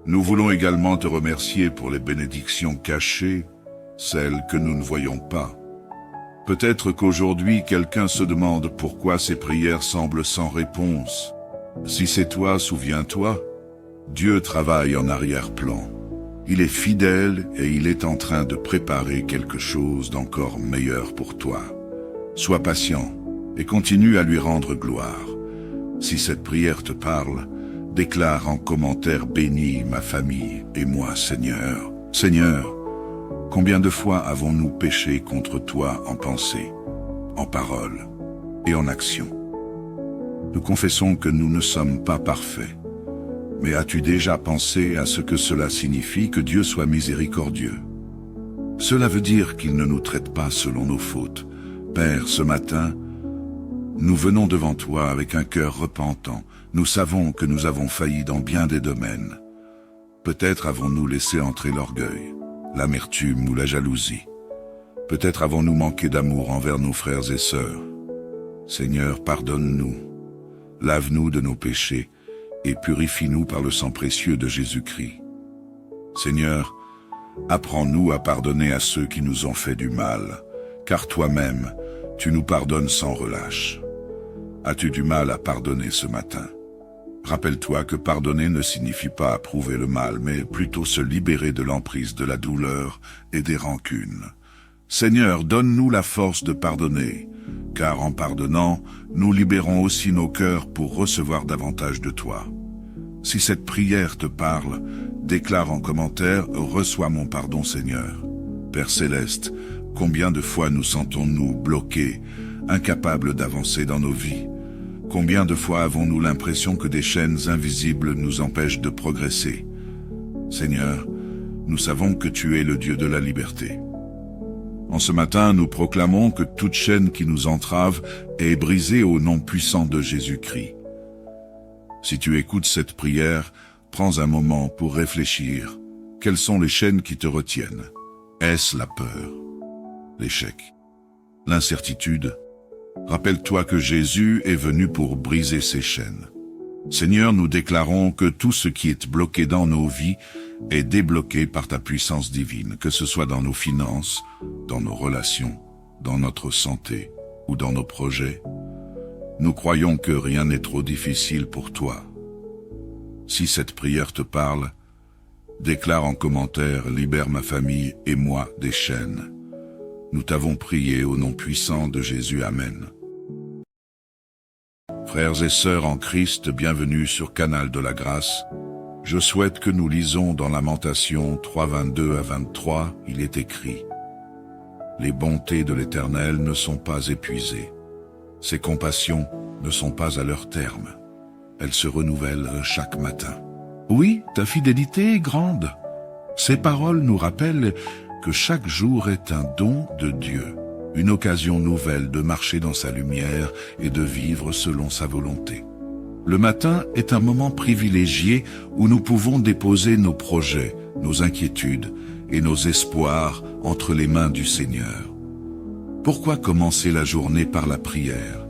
nous voulons également te remercier pour les bénédictions cachées, celles que nous ne voyons pas. Peut-être qu'aujourd'hui quelqu'un se demande pourquoi ses prières semblent sans réponse. Si c'est toi, souviens-toi, Dieu travaille en arrière-plan. Il est fidèle et il est en train de préparer quelque chose d'encore meilleur pour toi. Sois patient et continue à lui rendre gloire. Si cette prière te parle, déclare en commentaire « Bénis ma famille et moi, Seigneur ». Seigneur, combien de fois avons-nous péché contre toi en pensée, en parole et en action? Nous confessons que nous ne sommes pas parfaits. Mais as-tu déjà pensé à ce que cela signifie que Dieu soit miséricordieux? Cela veut dire qu'il ne nous traite pas selon nos fautes. Père, ce matin, nous venons devant toi avec un cœur repentant. Nous savons que nous avons failli dans bien des domaines. Peut-être avons-nous laissé entrer l'orgueil, l'amertume ou la jalousie. Peut-être avons-nous manqué d'amour envers nos frères et sœurs. Seigneur, pardonne-nous. Lave-nous de nos péchés et purifie-nous par le sang précieux de Jésus-Christ. Seigneur, apprends-nous à pardonner à ceux qui nous ont fait du mal, car toi-même, tu nous pardonnes sans relâche. As-tu du mal à pardonner ce matin? Rappelle-toi que pardonner ne signifie pas approuver le mal, mais plutôt se libérer de l'emprise de la douleur et des rancunes. Seigneur, donne-nous la force de pardonner, car en pardonnant, nous libérons aussi nos cœurs pour recevoir davantage de toi. Si cette prière te parle, déclare en commentaire « Reçois mon pardon, Seigneur ». Père Céleste, combien de fois nous sentons-nous bloqués, incapables d'avancer dans nos vies? Combien de fois avons-nous l'impression que des chaînes invisibles nous empêchent de progresser? Seigneur, nous savons que tu es le Dieu de la liberté. En ce matin, nous proclamons que toute chaîne qui nous entrave est brisée au nom puissant de Jésus-Christ. Si tu écoutes cette prière, prends un moment pour réfléchir. Quelles sont les chaînes qui te retiennent? Est-ce la peur, l'échec, l'incertitude? Rappelle-toi que Jésus est venu pour briser ces chaînes. Seigneur, nous déclarons que tout ce qui est bloqué dans nos vies est débloqué par ta puissance divine, que ce soit dans nos finances, dans nos relations, dans notre santé ou dans nos projets. Nous croyons que rien n'est trop difficile pour toi. Si cette prière te parle, déclare en commentaire « Libère ma famille et moi des chaînes ». Nous t'avons prié au nom puissant de Jésus. Amen. Frères et sœurs en Christ, bienvenue sur Canal de la Grâce. Je souhaite que nous lisons dans Lamentations 3, 22 à 23, il est écrit « Les bontés de l'Éternel ne sont pas épuisées. Ses compassions ne sont pas à leur terme. Elles se renouvellent chaque matin. » Oui, ta fidélité est grande. Ces paroles nous rappellent que chaque jour est un don de Dieu, une occasion nouvelle de marcher dans sa lumière et de vivre selon sa volonté. Le matin est un moment privilégié où nous pouvons déposer nos projets, nos inquiétudes et nos espoirs entre les mains du Seigneur. Pourquoi commencer la journée par la prière?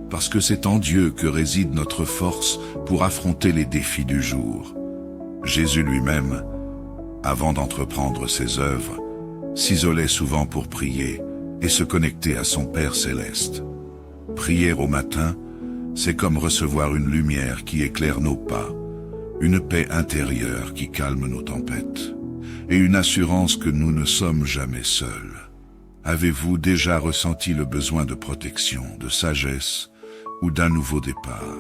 Parce que c'est en Dieu que réside notre force pour affronter les défis du jour. Jésus lui-même, avant d'entreprendre ses œuvres, s'isolait souvent pour prier et se connecter à son Père céleste. Prier au matin, c'est comme recevoir une lumière qui éclaire nos pas, une paix intérieure qui calme nos tempêtes, et une assurance que nous ne sommes jamais seuls. Avez-vous déjà ressenti le besoin de protection, de sagesse ou d'un nouveau départ?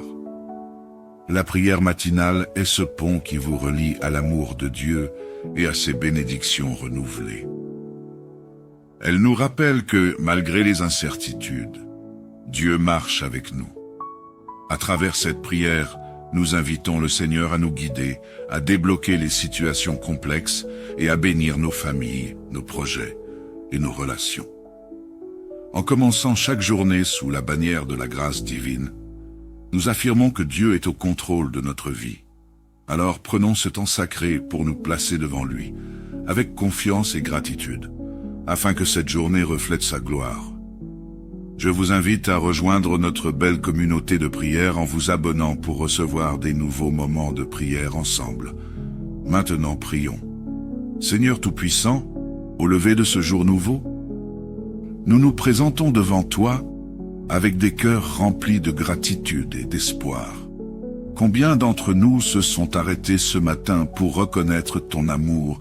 La prière matinale est ce pont qui vous relie à l'amour de Dieu et à ses bénédictions renouvelées. Elle nous rappelle que, malgré les incertitudes, Dieu marche avec nous. À travers cette prière, nous invitons le Seigneur à nous guider, à débloquer les situations complexes et à bénir nos familles, nos projets et nos relations. En commençant chaque journée sous la bannière de la grâce divine, nous affirmons que Dieu est au contrôle de notre vie. Alors prenons ce temps sacré pour nous placer devant lui, avec confiance et gratitude, afin que cette journée reflète sa gloire. Je vous invite à rejoindre notre belle communauté de prière en vous abonnant pour recevoir des nouveaux moments de prière ensemble. Maintenant prions. Seigneur Tout-Puissant, au lever de ce jour nouveau, nous nous présentons devant toi avec des cœurs remplis de gratitude et d'espoir. Combien d'entre nous se sont arrêtés ce matin pour reconnaître ton amour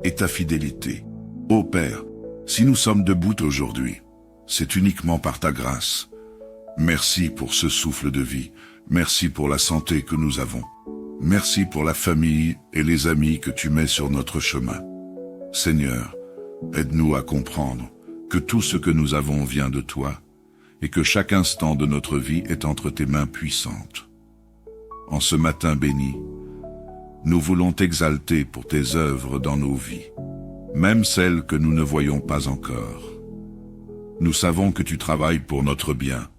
et ta fidélité? Ô Père, si nous sommes debout aujourd'hui, c'est uniquement par ta grâce. Merci pour ce souffle de vie, merci pour la santé que nous avons. Merci pour la famille et les amis que tu mets sur notre chemin. Seigneur, aide-nous à comprendre que tout ce que nous avons vient de toi, et que chaque instant de notre vie est entre tes mains puissantes. En ce matin béni, nous voulons t'exalter pour tes œuvres dans nos vies, même celles que nous ne voyons pas encore. Nous savons que tu travailles pour notre bien,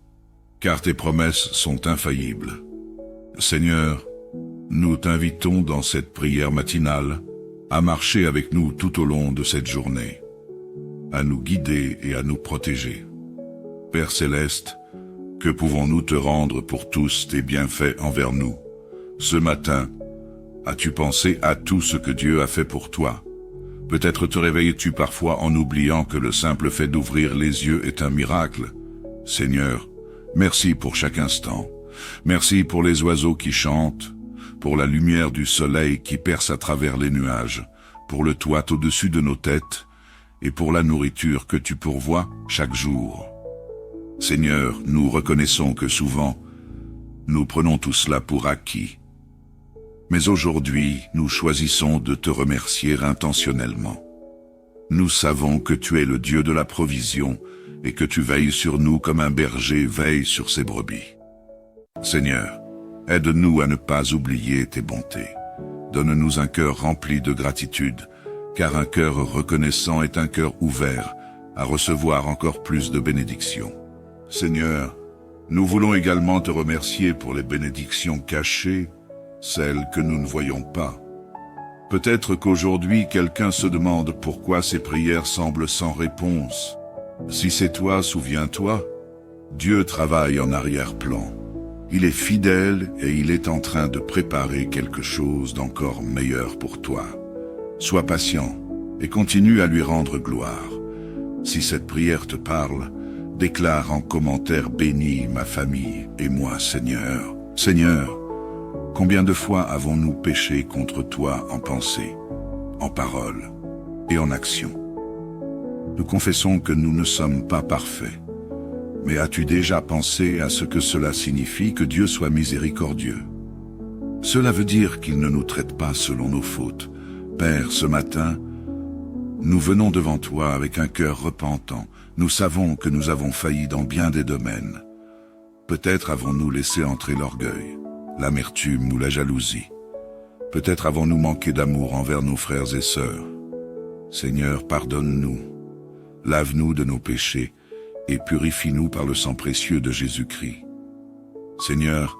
car tes promesses sont infaillibles. Seigneur, nous t'invitons dans cette prière matinale à marcher avec nous tout au long de cette journée, à nous guider et à nous protéger. Père céleste, que pouvons-nous te rendre pour tous tes bienfaits envers nous? Ce matin, as-tu pensé à tout ce que Dieu a fait pour toi? Peut-être te réveilles-tu parfois en oubliant que le simple fait d'ouvrir les yeux est un miracle. Seigneur, merci pour chaque instant. Merci pour les oiseaux qui chantent, pour la lumière du soleil qui perce à travers les nuages, pour le toit au-dessus de nos têtes et pour la nourriture que tu pourvois chaque jour. Seigneur, nous reconnaissons que souvent, nous prenons tout cela pour acquis. Mais aujourd'hui, nous choisissons de te remercier intentionnellement. Nous savons que tu es le Dieu de la provision et que tu veilles sur nous comme un berger veille sur ses brebis. Seigneur, aide-nous à ne pas oublier tes bontés. Donne-nous un cœur rempli de gratitude, car un cœur reconnaissant est un cœur ouvert à recevoir encore plus de bénédictions. Seigneur, Nous voulons également te remercier pour les bénédictions cachées, celles que nous ne voyons pas. Peut-être qu'aujourd'hui quelqu'un se demande pourquoi ces prières semblent sans réponse. Si c'est toi, souviens-toi, Dieu travaille en arrière-plan. Il est fidèle et il est en train de préparer quelque chose d'encore meilleur pour toi. Sois patient et continue à lui rendre gloire. Si cette prière te parle, déclare en commentaire « Bénis ma famille et moi, Seigneur ». Seigneur, combien de fois avons-nous péché contre toi en pensée, en parole et en action? Nous confessons que nous ne sommes pas parfaits. Mais as-tu déjà pensé à ce que cela signifie que Dieu soit miséricordieux? Cela veut dire qu'il ne nous traite pas selon nos fautes. Père, ce matin, nous venons devant toi avec un cœur repentant. Nous savons que nous avons failli dans bien des domaines. Peut-être avons-nous laissé entrer l'orgueil, l'amertume ou la jalousie. Peut-être avons-nous manqué d'amour envers nos frères et sœurs. Seigneur, pardonne-nous. Lave-nous de nos péchés et purifie-nous par le sang précieux de Jésus-Christ. Seigneur,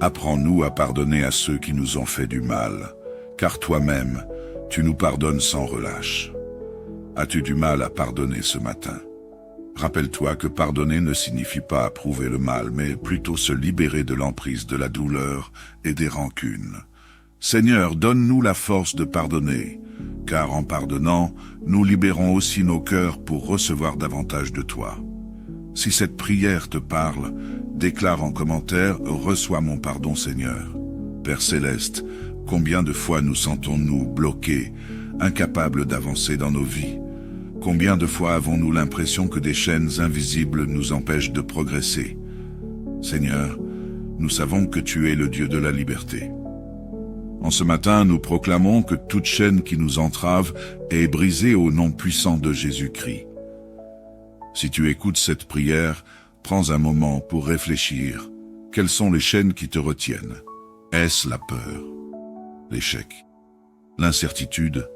apprends-nous à pardonner à ceux qui nous ont fait du mal, car toi-même, tu nous pardonnes sans relâche. As-tu du mal à pardonner ce matin? Rappelle-toi que pardonner ne signifie pas approuver le mal, mais plutôt se libérer de l'emprise de la douleur et des rancunes. Seigneur, donne-nous la force de pardonner, car en pardonnant, nous libérons aussi nos cœurs pour recevoir davantage de toi. Si cette prière te parle, déclare en commentaire « Reçois mon pardon, Seigneur ». Père Céleste, combien de fois nous sentons-nous bloqués, incapables d'avancer dans nos vies? Combien de fois avons-nous l'impression que des chaînes invisibles nous empêchent de progresser? Seigneur, nous savons que tu es le Dieu de la liberté. En ce matin, nous proclamons que toute chaîne qui nous entrave est brisée au nom puissant de Jésus-Christ. Si tu écoutes cette prière, prends un moment pour réfléchir. Quelles sont les chaînes qui te retiennent? Est-ce la peur, l'échec, l'incertitude?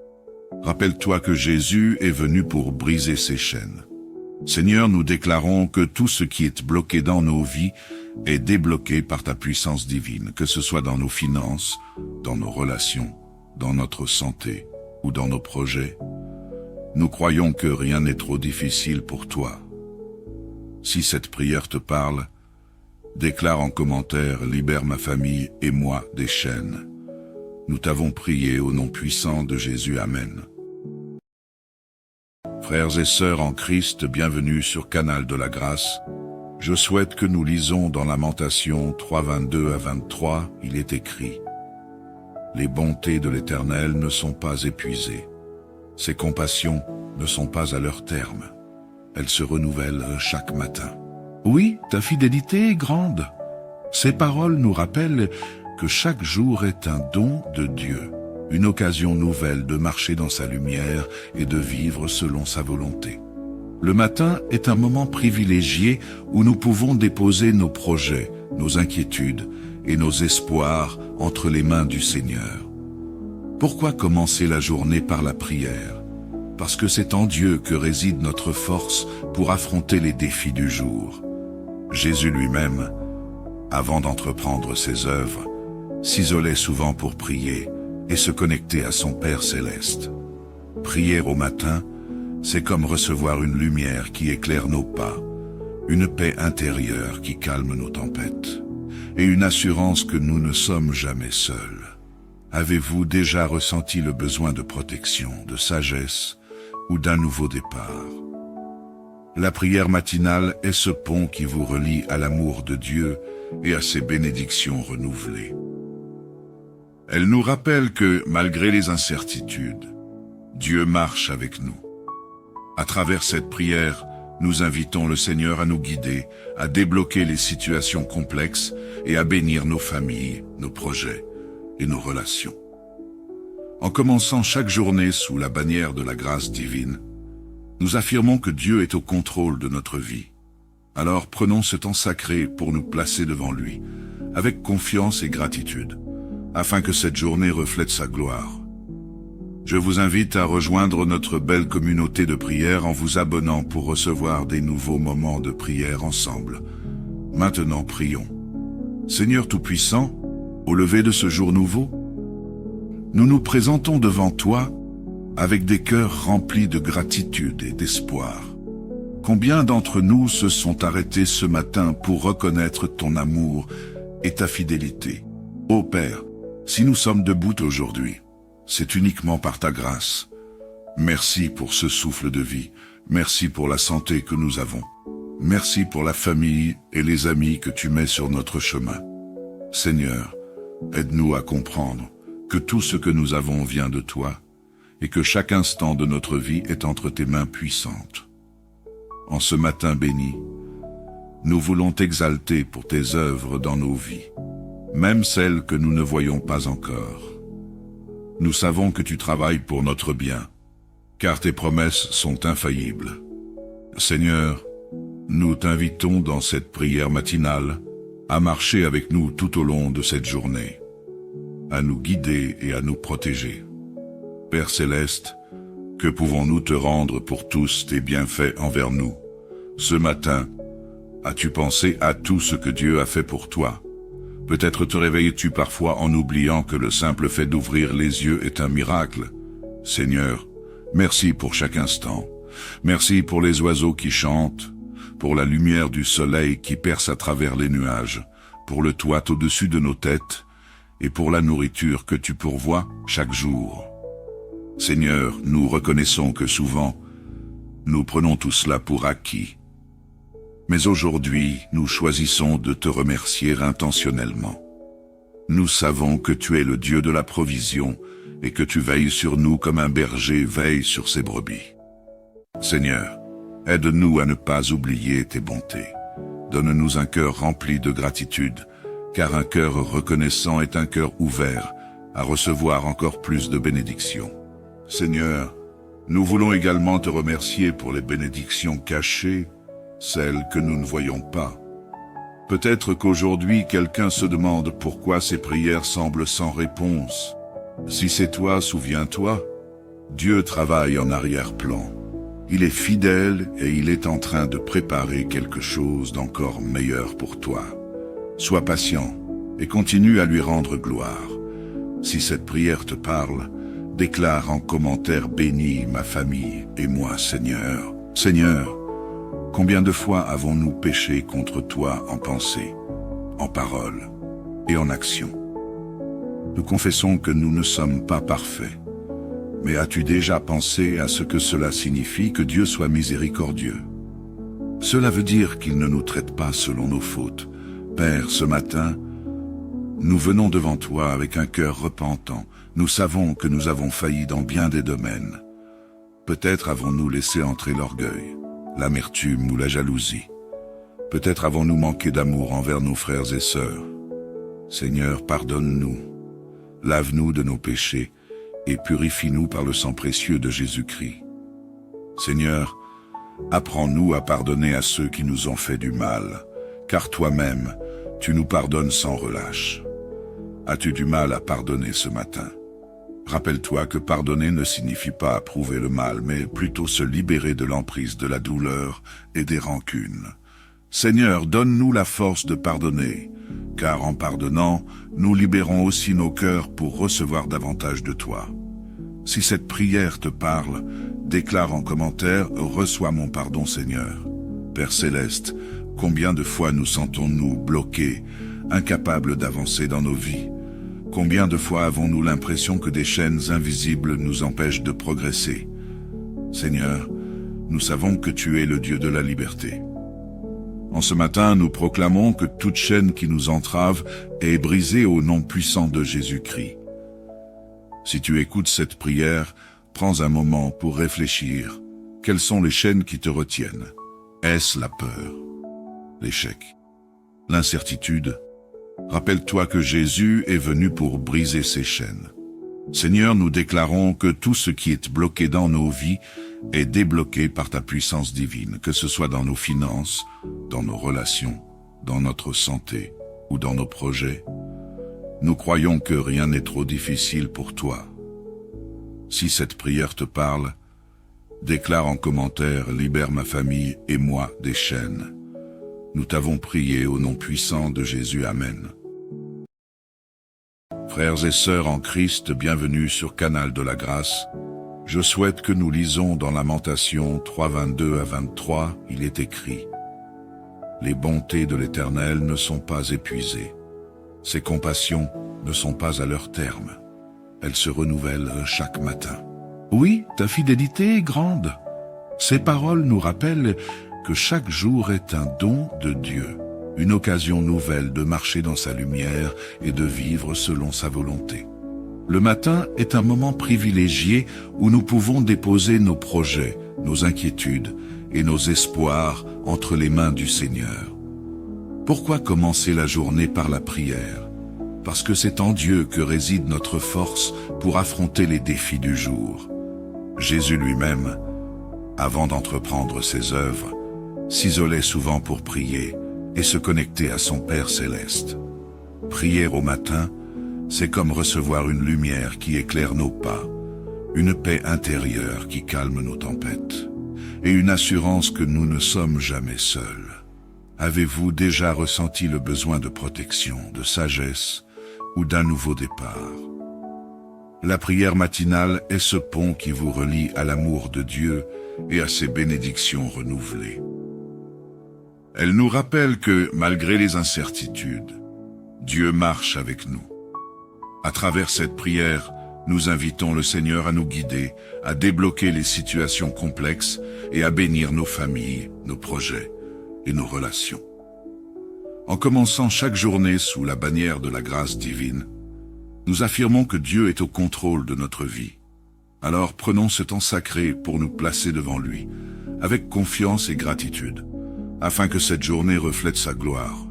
Rappelle-toi que Jésus est venu pour briser ces chaînes. Seigneur, nous déclarons que tout ce qui est bloqué dans nos vies est débloqué par ta puissance divine, que ce soit dans nos finances, dans nos relations, dans notre santé ou dans nos projets. Nous croyons que rien n'est trop difficile pour toi. Si cette prière te parle, déclare en commentaire « Libère ma famille et moi des chaînes ». Nous t'avons prié au nom puissant de Jésus. Amen. Frères et sœurs en Christ, bienvenue sur Canal de la Grâce. Je souhaite que nous lisons dans Lamentations 3, 22 à 23, il est écrit « Les bontés de l'Éternel ne sont pas épuisées. Ses compassions ne sont pas à leur terme. Elles se renouvellent chaque matin. » Oui, ta fidélité est grande. Ces paroles nous rappellent que chaque jour est un don de Dieu, une occasion nouvelle de marcher dans sa lumière et de vivre selon sa volonté. Le matin est un moment privilégié où nous pouvons déposer nos projets, nos inquiétudes et nos espoirs entre les mains du Seigneur. Pourquoi commencer la journée par la prière? Parce que c'est en Dieu que réside notre force pour affronter les défis du jour. Jésus lui-même, avant d'entreprendre ses œuvres, s'isolait souvent pour prier et se connecter à son Père céleste. Prier au matin, c'est comme recevoir une lumière qui éclaire nos pas, une paix intérieure qui calme nos tempêtes, et une assurance que nous ne sommes jamais seuls. Avez-vous déjà ressenti le besoin de protection, de sagesse ou d'un nouveau départ? La prière matinale est ce pont qui vous relie à l'amour de Dieu et à ses bénédictions renouvelées. Elle nous rappelle que, malgré les incertitudes, Dieu marche avec nous. À travers cette prière, nous invitons le Seigneur à nous guider, à débloquer les situations complexes et à bénir nos familles, nos projets et nos relations. En commençant chaque journée sous la bannière de la grâce divine, nous affirmons que Dieu est au contrôle de notre vie. Alors prenons ce temps sacré pour nous placer devant lui, avec confiance et gratitude, afin que cette journée reflète sa gloire. Je vous invite à rejoindre notre belle communauté de prière en vous abonnant pour recevoir des nouveaux moments de prière ensemble. Maintenant prions. Seigneur Tout-Puissant, au lever de ce jour nouveau, nous nous présentons devant toi avec des cœurs remplis de gratitude et d'espoir. Combien d'entre nous se sont arrêtés ce matin pour reconnaître ton amour et ta fidélité? Ô Père, si nous sommes debout aujourd'hui, c'est uniquement par ta grâce. Merci pour ce souffle de vie, merci pour la santé que nous avons. Merci pour la famille et les amis que tu mets sur notre chemin. Seigneur, aide-nous à comprendre que tout ce que nous avons vient de toi et que chaque instant de notre vie est entre tes mains puissantes. En ce matin béni, nous voulons t'exalter pour tes œuvres dans nos vies, même celles que nous ne voyons pas encore. Nous savons que tu travailles pour notre bien, car tes promesses sont infaillibles. Seigneur, nous t'invitons dans cette prière matinale à marcher avec nous tout au long de cette journée, à nous guider et à nous protéger. Père Céleste, que pouvons-nous te rendre pour tous tes bienfaits envers nous? Ce matin, as-tu pensé à tout ce que Dieu a fait pour toi? Peut-être te réveilles-tu parfois en oubliant que le simple fait d'ouvrir les yeux est un miracle. Seigneur, merci pour chaque instant. Merci pour les oiseaux qui chantent, pour la lumière du soleil qui perce à travers les nuages, pour le toit au-dessus de nos têtes et pour la nourriture que tu pourvois chaque jour. Seigneur, nous reconnaissons que souvent, nous prenons tout cela pour acquis. Mais aujourd'hui, nous choisissons de te remercier intentionnellement. Nous savons que tu es le Dieu de la provision et que tu veilles sur nous comme un berger veille sur ses brebis. Seigneur, aide-nous à ne pas oublier tes bontés. Donne-nous un cœur rempli de gratitude, car un cœur reconnaissant est un cœur ouvert à recevoir encore plus de bénédictions. Seigneur, nous voulons également te remercier pour les bénédictions cachées, celles que nous ne voyons pas. Peut-être qu'aujourd'hui quelqu'un se demande pourquoi ses prières semblent sans réponse. Si c'est toi, souviens-toi, Dieu travaille en arrière-plan. Il est fidèle et il est en train de préparer quelque chose d'encore meilleur pour toi. Sois patient et continue à lui rendre gloire. Si cette prière te parle, déclare en commentaire « Bénis ma famille et moi, Seigneur ». Seigneur, combien de fois avons-nous péché contre toi en pensée, en parole et en action? Nous confessons que nous ne sommes pas parfaits. Mais as-tu déjà pensé à ce que cela signifie que Dieu soit miséricordieux? Cela veut dire qu'il ne nous traite pas selon nos fautes. Père, ce matin, nous venons devant toi avec un cœur repentant. Nous savons que nous avons failli dans bien des domaines. Peut-être avons-nous laissé entrer l'orgueil, l'amertume ou la jalousie. Peut-être avons-nous manqué d'amour envers nos frères et sœurs. Seigneur, pardonne-nous. Lave-nous de nos péchés et purifie-nous par le sang précieux de Jésus-Christ. Seigneur, apprends-nous à pardonner à ceux qui nous ont fait du mal, car toi-même, tu nous pardonnes sans relâche. As-tu du mal à pardonner ce matin? Rappelle-toi que pardonner ne signifie pas approuver le mal, mais plutôt se libérer de l'emprise de la douleur et des rancunes. Seigneur, donne-nous la force de pardonner, car en pardonnant, nous libérons aussi nos cœurs pour recevoir davantage de toi. Si cette prière te parle, déclare en commentaire « Reçois mon pardon, Seigneur ». Père Céleste, combien de fois nous sentons-nous bloqués, incapables d'avancer dans nos vies? Combien de fois avons-nous l'impression que des chaînes invisibles nous empêchent de progresser? Seigneur, nous savons que tu es le Dieu de la liberté. En ce matin, nous proclamons que toute chaîne qui nous entrave est brisée au nom puissant de Jésus-Christ. Si tu écoutes cette prière, prends un moment pour réfléchir. Quelles sont les chaînes qui te retiennent? Est-ce la peur, l'échec, l'incertitude? Rappelle-toi que Jésus est venu pour briser ces chaînes. Seigneur, nous déclarons que tout ce qui est bloqué dans nos vies est débloqué par ta puissance divine, que ce soit dans nos finances, dans nos relations, dans notre santé ou dans nos projets. Nous croyons que rien n'est trop difficile pour toi. Si cette prière te parle, déclare en commentaire « Libère ma famille et moi des chaînes ». Nous t'avons prié au nom puissant de Jésus. Amen. Frères et sœurs en Christ, bienvenue sur Canal de la Grâce. Je souhaite que nous lisons dans Lamentation 3, 22 à 23, il est écrit « Les bontés de l'Éternel ne sont pas épuisées. Ses compassions ne sont pas à leur terme. Elles se renouvellent chaque matin. » Oui, ta fidélité est grande. Ces paroles nous rappellent que chaque jour est un don de Dieu, une occasion nouvelle de marcher dans sa lumière et de vivre selon sa volonté. Le matin est un moment privilégié où nous pouvons déposer nos projets, nos inquiétudes et nos espoirs entre les mains du Seigneur. Pourquoi commencer la journée par la prière? Parce que c'est en Dieu que réside notre force pour affronter les défis du jour. Jésus lui-même, avant d'entreprendre ses œuvres, s'isolait souvent pour prier et se connecter à son Père céleste. Prier au matin, c'est comme recevoir une lumière qui éclaire nos pas, une paix intérieure qui calme nos tempêtes, et une assurance que nous ne sommes jamais seuls. Avez-vous déjà ressenti le besoin de protection, de sagesse ou d'un nouveau départ? La prière matinale est ce pont qui vous relie à l'amour de Dieu et à ses bénédictions renouvelées. Elle nous rappelle que, malgré les incertitudes, Dieu marche avec nous. À travers cette prière, nous invitons le Seigneur à nous guider, à débloquer les situations complexes et à bénir nos familles, nos projets et nos relations. En commençant chaque journée sous la bannière de la grâce divine, nous affirmons que Dieu est au contrôle de notre vie. Alors prenons ce temps sacré pour nous placer devant lui, avec confiance et gratitude, afin que cette journée reflète sa gloire.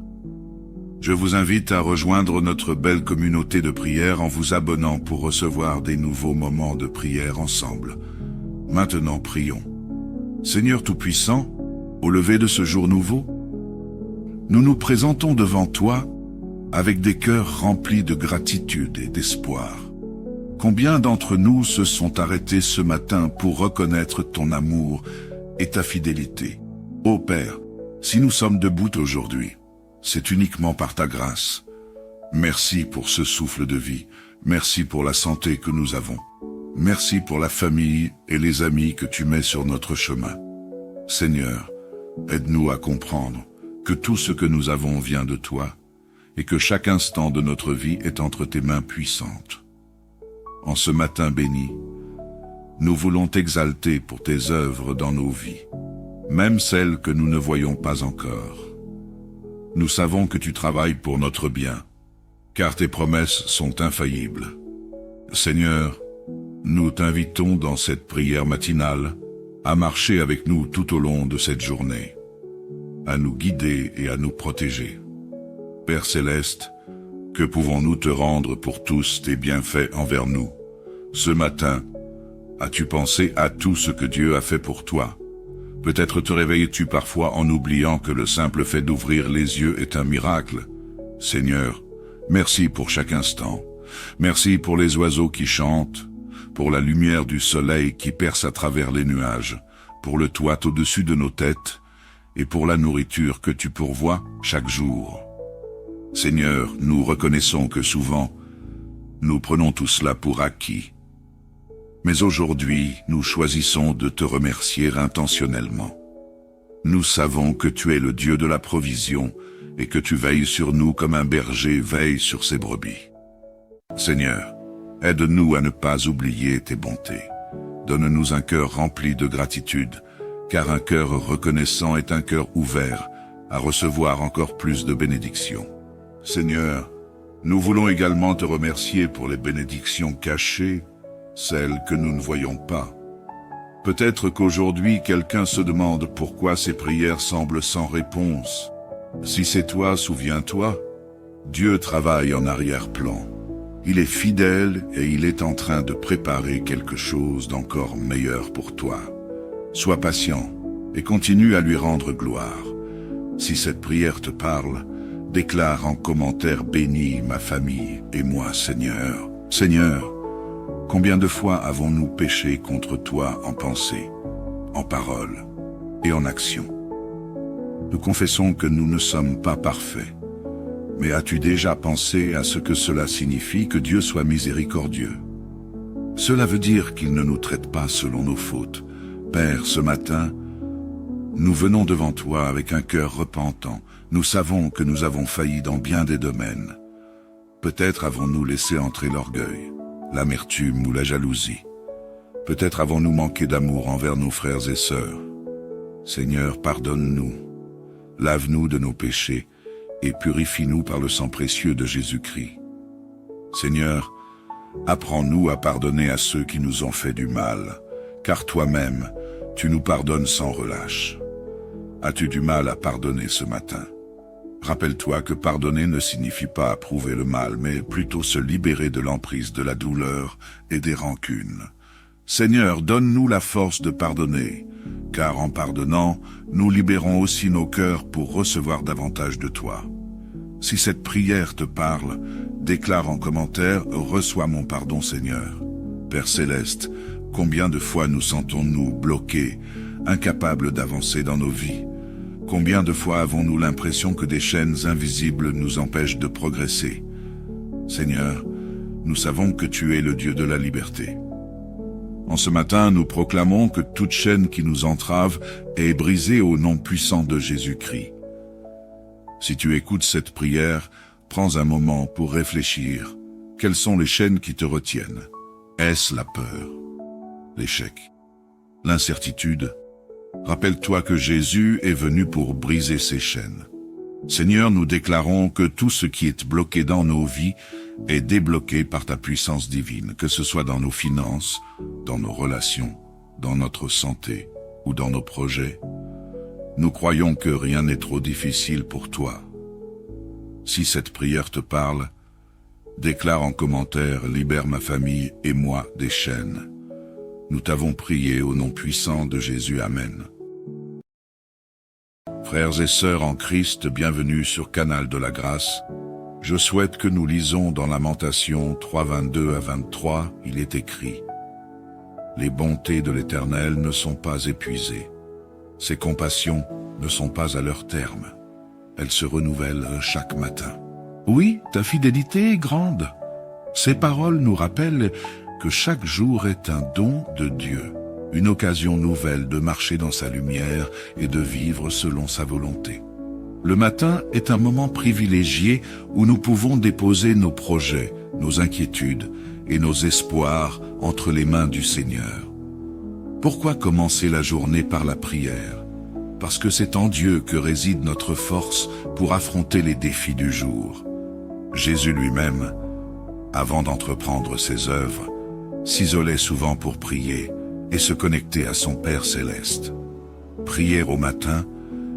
Je vous invite à rejoindre notre belle communauté de prière en vous abonnant pour recevoir des nouveaux moments de prière ensemble. Maintenant prions. Seigneur Tout-Puissant, au lever de ce jour nouveau, nous nous présentons devant toi avec des cœurs remplis de gratitude et d'espoir. Combien d'entre nous se sont arrêtés ce matin pour reconnaître ton amour et ta fidélité? Ô Père, si nous sommes debout aujourd'hui, c'est uniquement par ta grâce. Merci pour ce souffle de vie. Merci pour la santé que nous avons. Merci pour la famille et les amis que tu mets sur notre chemin. Seigneur, aide-nous à comprendre que tout ce que nous avons vient de toi et que chaque instant de notre vie est entre tes mains puissantes. En ce matin béni, nous voulons t'exalter pour tes œuvres dans nos vies, même celles que nous ne voyons pas encore. Nous savons que tu travailles pour notre bien, car tes promesses sont infaillibles. Seigneur, nous t'invitons dans cette prière matinale à marcher avec nous tout au long de cette journée, à nous guider et à nous protéger. Père céleste, que pouvons-nous te rendre pour tous tes bienfaits envers nous? Ce matin, as-tu pensé à tout ce que Dieu a fait pour toi? Peut-être te réveilles-tu parfois en oubliant que le simple fait d'ouvrir les yeux est un miracle. Seigneur, merci pour chaque instant. Merci pour les oiseaux qui chantent, pour la lumière du soleil qui perce à travers les nuages, pour le toit au-dessus de nos têtes et pour la nourriture que tu pourvois chaque jour. Seigneur, nous reconnaissons que souvent, nous prenons tout cela pour acquis. Mais aujourd'hui, nous choisissons de te remercier intentionnellement. Nous savons que tu es le Dieu de la provision et que tu veilles sur nous comme un berger veille sur ses brebis. Seigneur, aide-nous à ne pas oublier tes bontés. Donne-nous un cœur rempli de gratitude, car un cœur reconnaissant est un cœur ouvert à recevoir encore plus de bénédictions. Seigneur, nous voulons également te remercier pour les bénédictions cachées, celles que nous ne voyons pas. Peut-être qu'aujourd'hui quelqu'un se demande pourquoi ses prières semblent sans réponse. Si c'est toi, souviens-toi, Dieu travaille en arrière-plan. Il est fidèle et il est en train de préparer quelque chose d'encore meilleur pour toi. Sois patient et continue à lui rendre gloire. Si cette prière te parle, déclare en commentaire « Bénis ma famille et moi, Seigneur ». Seigneur, combien de fois avons-nous péché contre toi en pensée, en parole et en action? Nous confessons que nous ne sommes pas parfaits. Mais as-tu déjà pensé à ce que cela signifie que Dieu soit miséricordieux? Cela veut dire qu'il ne nous traite pas selon nos fautes. Père, ce matin, nous venons devant toi avec un cœur repentant. Nous savons que nous avons failli dans bien des domaines. Peut-être avons-nous laissé entrer l'orgueil, l'amertume ou la jalousie. Peut-être avons-nous manqué d'amour envers nos frères et sœurs. Seigneur, pardonne-nous. Lave-nous de nos péchés et purifie-nous par le sang précieux de Jésus-Christ. Seigneur, apprends-nous à pardonner à ceux qui nous ont fait du mal, car toi-même, tu nous pardonnes sans relâche. As-tu du mal à pardonner ce matin? Rappelle-toi que pardonner ne signifie pas approuver le mal, mais plutôt se libérer de l'emprise de la douleur et des rancunes. Seigneur, donne-nous la force de pardonner, car en pardonnant, nous libérons aussi nos cœurs pour recevoir davantage de toi. Si cette prière te parle, déclare en commentaire « Reçois mon pardon, Seigneur ». Père Céleste, combien de fois nous sentons-nous bloqués, incapables d'avancer dans nos vies? Combien de fois avons-nous l'impression que des chaînes invisibles nous empêchent de progresser? Seigneur, nous savons que tu es le Dieu de la liberté. En ce matin, nous proclamons que toute chaîne qui nous entrave est brisée au nom puissant de Jésus-Christ. Si tu écoutes cette prière, prends un moment pour réfléchir. Quelles sont les chaînes qui te retiennent? Est-ce la peur, l'échec, l'incertitude? Rappelle-toi que Jésus est venu pour briser ces chaînes. Seigneur, nous déclarons que tout ce qui est bloqué dans nos vies est débloqué par ta puissance divine, que ce soit dans nos finances, dans nos relations, dans notre santé ou dans nos projets. Nous croyons que rien n'est trop difficile pour toi. Si cette prière te parle, déclare en commentaire « Libère ma famille et moi des chaînes ». Nous t'avons prié au nom puissant de Jésus. Amen. Frères et sœurs en Christ, bienvenue sur Canal de la Grâce. Je souhaite que nous lisons dans Lamentations 3, 22 à 23, il est écrit « Les bontés de l'Éternel ne sont pas épuisées. Ses compassions ne sont pas à leur terme. Elles se renouvellent chaque matin. » Oui, ta fidélité est grande. Ces paroles nous rappellent que chaque jour est un don de Dieu, une occasion nouvelle de marcher dans sa lumière et de vivre selon sa volonté. Le matin est un moment privilégié où nous pouvons déposer nos projets, nos inquiétudes et nos espoirs entre les mains du Seigneur. Pourquoi commencer la journée par la prière? Parce que c'est en Dieu que réside notre force pour affronter les défis du jour. Jésus lui-même, avant d'entreprendre ses œuvres, s'isolait souvent pour prier et se connecter à son Père céleste. Prier au matin,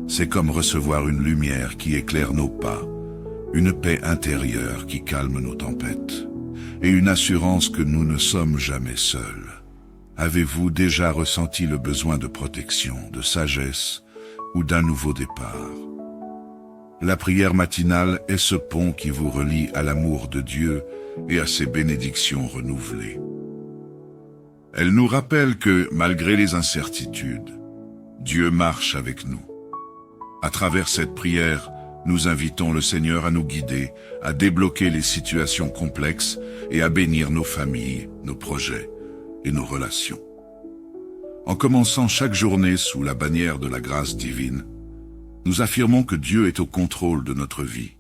c'est comme recevoir une lumière qui éclaire nos pas, une paix intérieure qui calme nos tempêtes, et une assurance que nous ne sommes jamais seuls. Avez-vous déjà ressenti le besoin de protection, de sagesse ou d'un nouveau départ? La prière matinale est ce pont qui vous relie à l'amour de Dieu et à ses bénédictions renouvelées. Elle nous rappelle que, malgré les incertitudes, Dieu marche avec nous. À travers cette prière, nous invitons le Seigneur à nous guider, à débloquer les situations complexes et à bénir nos familles, nos projets et nos relations. En commençant chaque journée sous la bannière de la grâce divine, nous affirmons que Dieu est au contrôle de notre vie.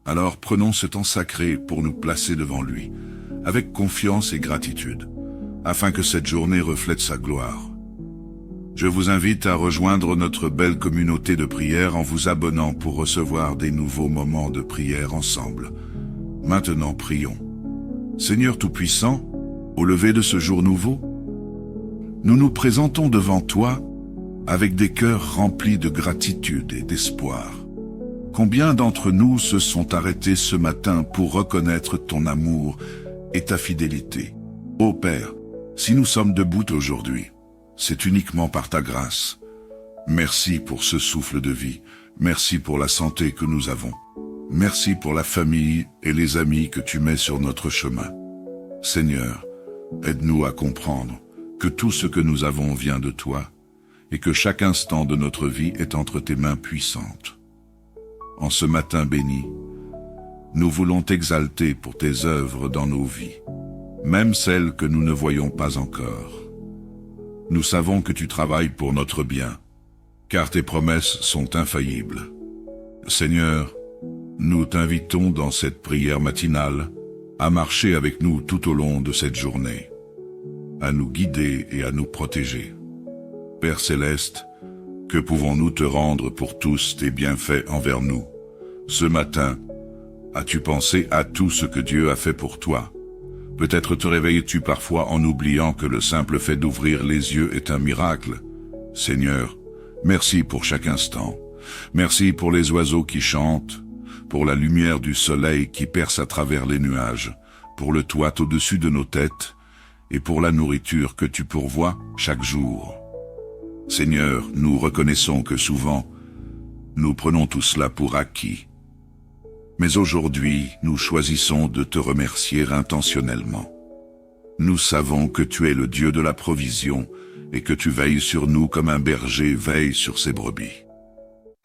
Alors prenons ce temps sacré pour nous placer devant lui, avec confiance et gratitude, afin que cette journée reflète sa gloire. Je vous invite à rejoindre notre belle communauté de prière en vous abonnant pour recevoir des nouveaux moments de prière ensemble. Maintenant prions. Seigneur Tout-Puissant, au lever de ce jour nouveau, nous nous présentons devant toi avec des cœurs remplis de gratitude et d'espoir. Combien d'entre nous se sont arrêtés ce matin pour reconnaître ton amour et ta fidélité? Ô Père, si nous sommes debout aujourd'hui, c'est uniquement par ta grâce. Merci pour ce souffle de vie. Merci pour la santé que nous avons. Merci pour la famille et les amis que tu mets sur notre chemin. Seigneur, aide-nous à comprendre que tout ce que nous avons vient de toi et que chaque instant de notre vie est entre tes mains puissantes. En ce matin béni, nous voulons t'exalter pour tes œuvres dans nos vies, même celles que nous ne voyons pas encore. Nous savons que tu travailles pour notre bien, car tes promesses sont infaillibles. Seigneur, nous t'invitons dans cette prière matinale à marcher avec nous tout au long de cette journée, à nous guider et à nous protéger. Père Céleste, que pouvons-nous te rendre pour tous tes bienfaits envers nous? Ce matin, as-tu pensé à tout ce que Dieu a fait pour toi? Peut-être te réveilles-tu parfois en oubliant que le simple fait d'ouvrir les yeux est un miracle. Seigneur, merci pour chaque instant. Merci pour les oiseaux qui chantent, pour la lumière du soleil qui perce à travers les nuages, pour le toit au-dessus de nos têtes et pour la nourriture que tu pourvois chaque jour. Seigneur, nous reconnaissons que souvent, nous prenons tout cela pour acquis. Mais aujourd'hui, nous choisissons de te remercier intentionnellement. Nous savons que tu es le Dieu de la provision et que tu veilles sur nous comme un berger veille sur ses brebis.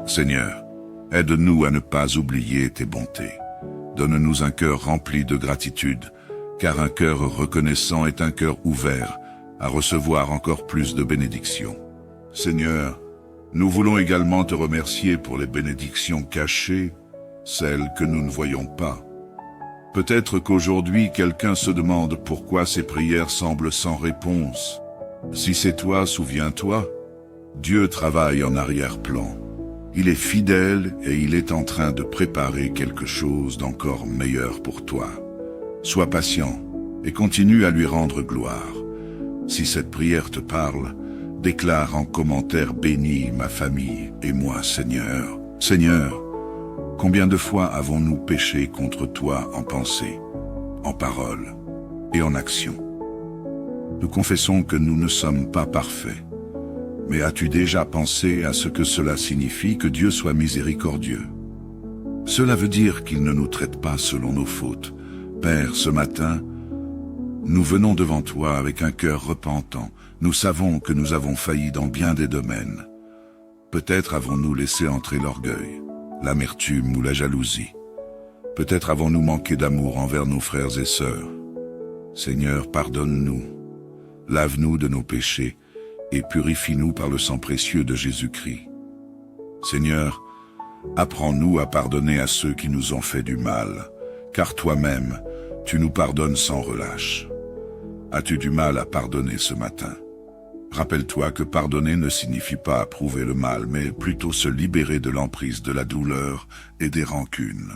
Seigneur, aide-nous à ne pas oublier tes bontés. Donne-nous un cœur rempli de gratitude, car un cœur reconnaissant est un cœur ouvert à recevoir encore plus de bénédictions. Seigneur, nous voulons également te remercier pour les bénédictions cachées, celles que nous ne voyons pas. Peut-être qu'aujourd'hui quelqu'un se demande pourquoi ses prières semblent sans réponse. Si c'est toi, souviens-toi, Dieu travaille en arrière-plan. Il est fidèle et il est en train de préparer quelque chose d'encore meilleur pour toi. Sois patient et continue à lui rendre gloire. Si cette prière te parle, déclare en commentaire « Bénis ma famille et moi, Seigneur ». Seigneur, combien de fois avons-nous péché contre toi en pensée, en parole et en action? Nous confessons que nous ne sommes pas parfaits. Mais as-tu déjà pensé à ce que cela signifie que Dieu soit miséricordieux? Cela veut dire qu'il ne nous traite pas selon nos fautes. Père, ce matin, nous venons devant toi avec un cœur repentant. Nous savons que nous avons failli dans bien des domaines. Peut-être avons-nous laissé entrer l'orgueil, l'amertume ou la jalousie. Peut-être avons-nous manqué d'amour envers nos frères et sœurs. Seigneur, pardonne-nous. Lave-nous de nos péchés et purifie-nous par le sang précieux de Jésus-Christ. Seigneur, apprends-nous à pardonner à ceux qui nous ont fait du mal, car toi-même, tu nous pardonnes sans relâche. As-tu du mal à pardonner ce matin? Rappelle-toi que pardonner ne signifie pas approuver le mal, mais plutôt se libérer de l'emprise de la douleur et des rancunes.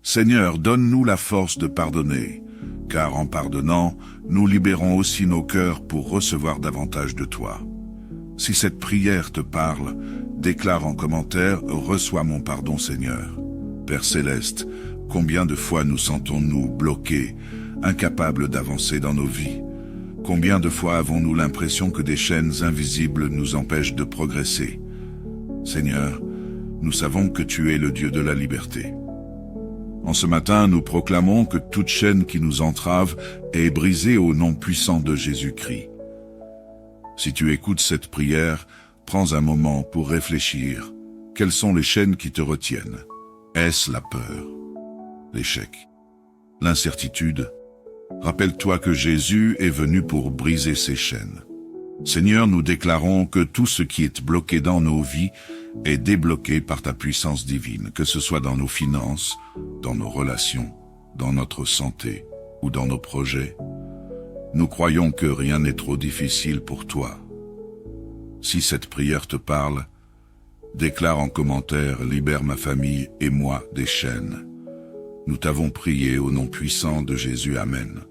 Seigneur, donne-nous la force de pardonner, car en pardonnant, nous libérons aussi nos cœurs pour recevoir davantage de toi. Si cette prière te parle, déclare en commentaire « Reçois mon pardon, Seigneur ». Père Céleste, combien de fois nous sentons-nous bloqués, incapables d'avancer dans nos vies? Combien de fois avons-nous l'impression que des chaînes invisibles nous empêchent de progresser? Seigneur, nous savons que tu es le Dieu de la liberté. En ce matin, nous proclamons que toute chaîne qui nous entrave est brisée au nom puissant de Jésus-Christ. Si tu écoutes cette prière, prends un moment pour réfléchir. Quelles sont les chaînes qui te retiennent? Est-ce la peur, l'échec, l'incertitude? Rappelle-toi que Jésus est venu pour briser ces chaînes. Seigneur, nous déclarons que tout ce qui est bloqué dans nos vies est débloqué par ta puissance divine, que ce soit dans nos finances, dans nos relations, dans notre santé ou dans nos projets. Nous croyons que rien n'est trop difficile pour toi. Si cette prière te parle, déclare en commentaire « Libère ma famille et moi des chaînes ». Nous t'avons prié au nom puissant de Jésus. Amen.